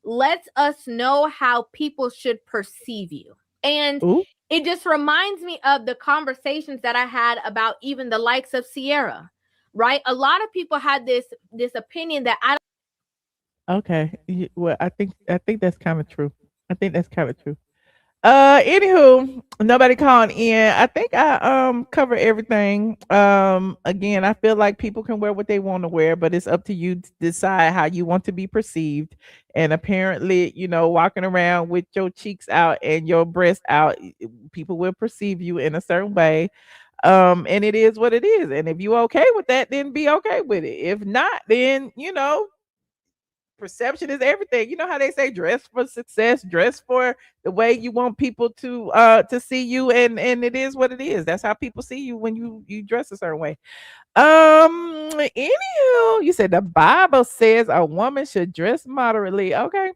lets us know how people should perceive you. And it just reminds me of the conversations that I had about even the likes of Sierra, right? A lot of people had this opinion that I Okay. Well, I think that's kind of true. I think that's kind of true. Anywho, nobody calling in. I think I cover everything. Again, I feel like people can wear what they want to wear, but it's up to you to decide how you want to be perceived. And apparently, walking around with your cheeks out and your breast out, people will perceive you in a certain way. And it is what it is. And if you okay with that, then be okay with it. If not, then perception is everything. You know how they say dress for success, dress for the way you want people to see you, and it is what it is. That's how people see you when you dress a certain way. Anywho, you said the Bible says a woman should dress moderately. Okay.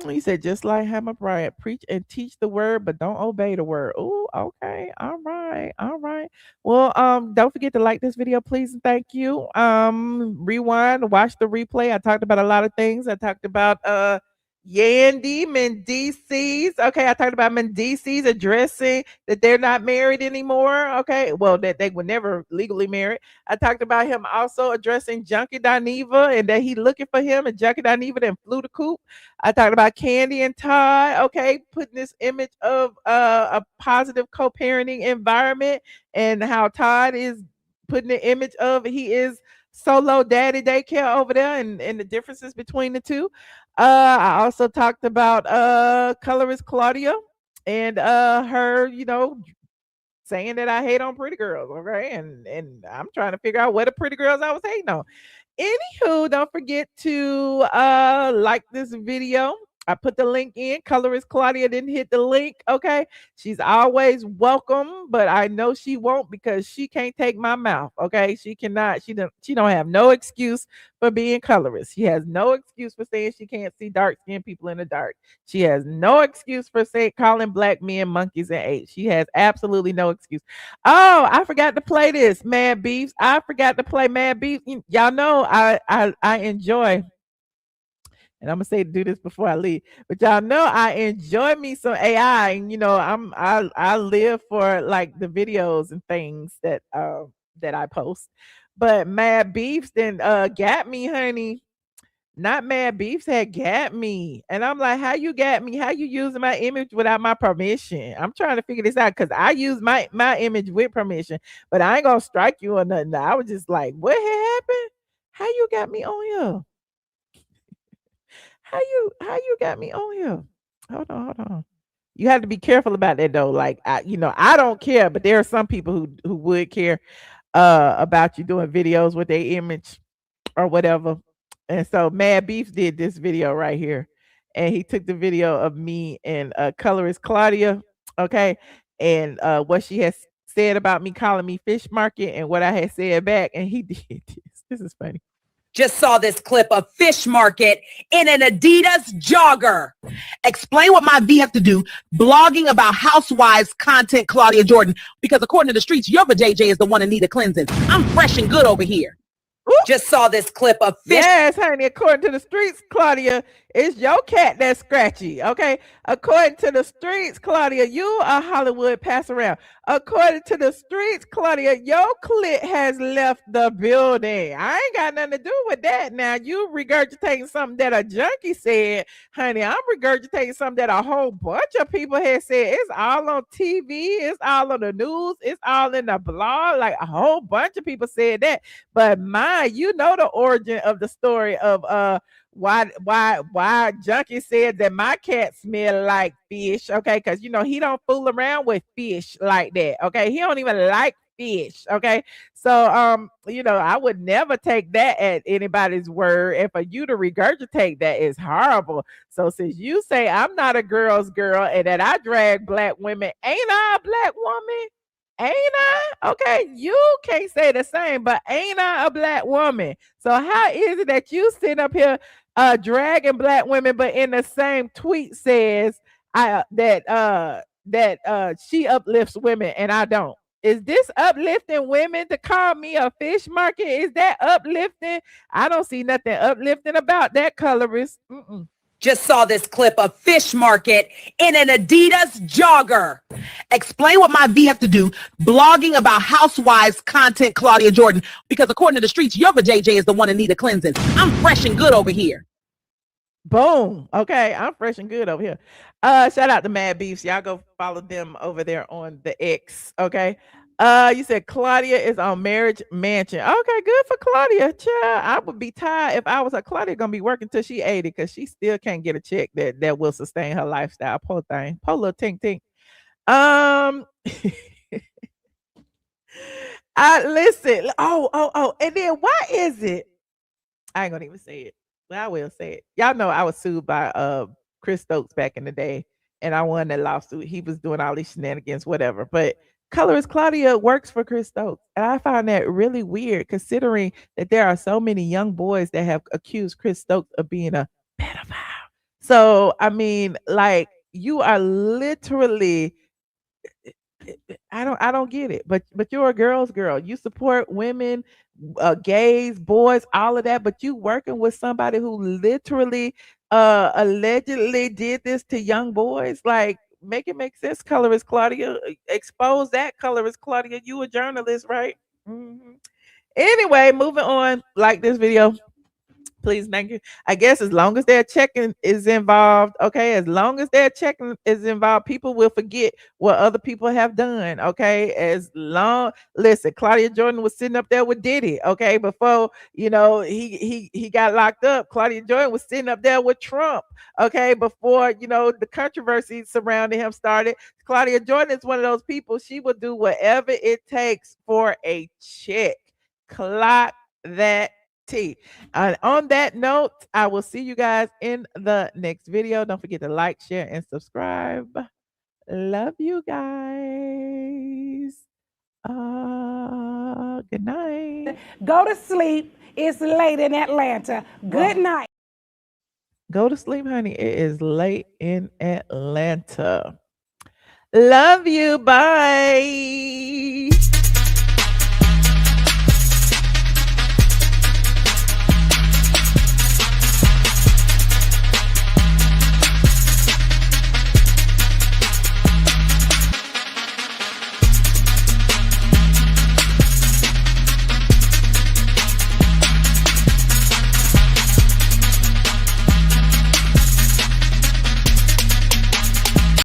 You said just like Hammer Bryant, preach and teach the word, but don't obey the word. Oh, okay. All right. All right. Well, don't forget to like this video, please, and thank you. Rewind, watch the replay. I talked about a lot of things. I talked about Yandy, Mendeecees. Okay, I talked about Mendeecees addressing that they're not married anymore. Okay, well, that they were never legally married. I talked about him also addressing Funky Dineva and that he looking for him, and Funky Dineva then flew the coop. I talked about Kandi and Todd. Okay, putting this image of a positive co-parenting environment, and how Todd is putting the image of he is solo daddy daycare over there, and the differences between the two. I also talked about colorist Claudia and her, saying that I hate on pretty girls, okay? And I'm trying to figure out what the pretty girls I was hating on. Anywho, don't forget to like this video. I put the link in. Colorist Claudia didn't hit the link. Okay. She's always welcome, but I know she won't because she can't take my mouth. Okay. She cannot, she don't have no excuse for being colorist. She has no excuse for saying she can't see dark skinned people in the dark. She has no excuse for calling black men monkeys and apes. She has absolutely no excuse. Oh, I forgot to play this, Mad Beefs. I forgot to play Mad Beefs. Y'all know I enjoy, and I'm gonna say to do this before I leave, but y'all know I enjoy me some AI, and I live for like the videos and things that I post. But Mad Beefs then got me, honey. Not Mad Beefs had got me, and I'm like, how you got me? How you using my image without my permission? I'm trying to figure this out because I use my image with permission, but I ain't gonna strike you or nothing. I was just like, what had happened? How you got me on here? How you got me on here? Hold on. You have to be careful about that though. Like I don't care, but there are some people who would care about you doing videos with their image or whatever. And so Mad Beef did this video right here. And he took the video of me and colorist Claudia, okay, and what she has said about me calling me fish market and what I had said back, and he did this. This is funny. Just saw this clip of Fish Market in an Adidas jogger. Explain what my V have to do blogging about housewives content, Claudia Jordan, because according to the streets, your JJ is the one in need of cleansing. I'm fresh and good over here. Just saw this clip of Fish. Yes, honey. According to the streets, Claudia, it's your cat that's scratchy. Okay. According to the streets, Claudia, you are Hollywood pass around. According to the streets, Claudia, your clit has left the building. I ain't got nothing to do with that. Now you regurgitating something that a junkie said, honey. I'm regurgitating something that a whole bunch of people had said. It's all on TV. It's all on the news. It's all in the blog. Like a whole bunch of people said that. But you know the origin of the story of why Junkie said that my cat smelled like fish, okay? Because he don't fool around with fish like that, okay? He don't even like fish, okay? So I would never take that at anybody's word, and for you to regurgitate that is horrible. So since you say I'm not a girl's girl and that I drag black women, ain't I a black woman? Ain't I? Okay, you can't say the same, but ain't I a black woman? So how is it that you sit up here dragging black women, but in the same tweet says that that she uplifts women and I don't. Is this uplifting women to call me a fish market? Is that uplifting? I don't see nothing uplifting about that, colorist. Just saw this clip of Fish Market in an Adidas jogger. Explain what my V have to do blogging about housewives content, Claudia Jordan, because according to the streets, your JJ is the one in need of cleansing. I'm fresh and good over here. Boom. Okay, I'm fresh and good over here. Shout out to Mad Beefs. Y'all go follow them over there on the X. Okay. You said Claudia is on Marriage Mansion. Okay, good for Claudia. Child, I would be tired if I was a Claudia gonna be working till she 80 because she still can't get a check that will sustain her lifestyle. Poor thing. Poor little tink tink. I listen. Oh, and then why is it? I ain't gonna even say it. Well, I will say it. Y'all know I was sued by Chris Stokes back in the day, and I won that lawsuit. He was doing all these shenanigans, whatever. But colorist Claudia works for Chris Stokes, and I find that really weird, considering that there are so many young boys that have accused Chris Stokes of being a pedophile. So I mean, like, you are literally. I don't get it, but you're a girl's girl. You support women, gays, boys, all of that, but you working with somebody who literally allegedly did this to young boys. Like, make it make sense, colorist Claudia. Expose that, colorist Claudia. You a journalist, right? Anyway, moving on. Like this video, please, thank you. I guess as long as their checking is involved, okay, as long as their checking is involved, people will forget what other people have done, okay? Listen, Claudia Jordan was sitting up there with Diddy, okay, before, he got locked up. Claudia Jordan was sitting up there with Trump, okay, before, the controversy surrounding him started. Claudia Jordan is one of those people, she will do whatever it takes for a check. Clock that T. And on that note, I will see you guys in the next video. Don't forget to like, share, and subscribe. Love you guys. Good night. Go to sleep. It's late in Atlanta. Good night. Go to sleep, honey. It is late in Atlanta. Love you. Bye.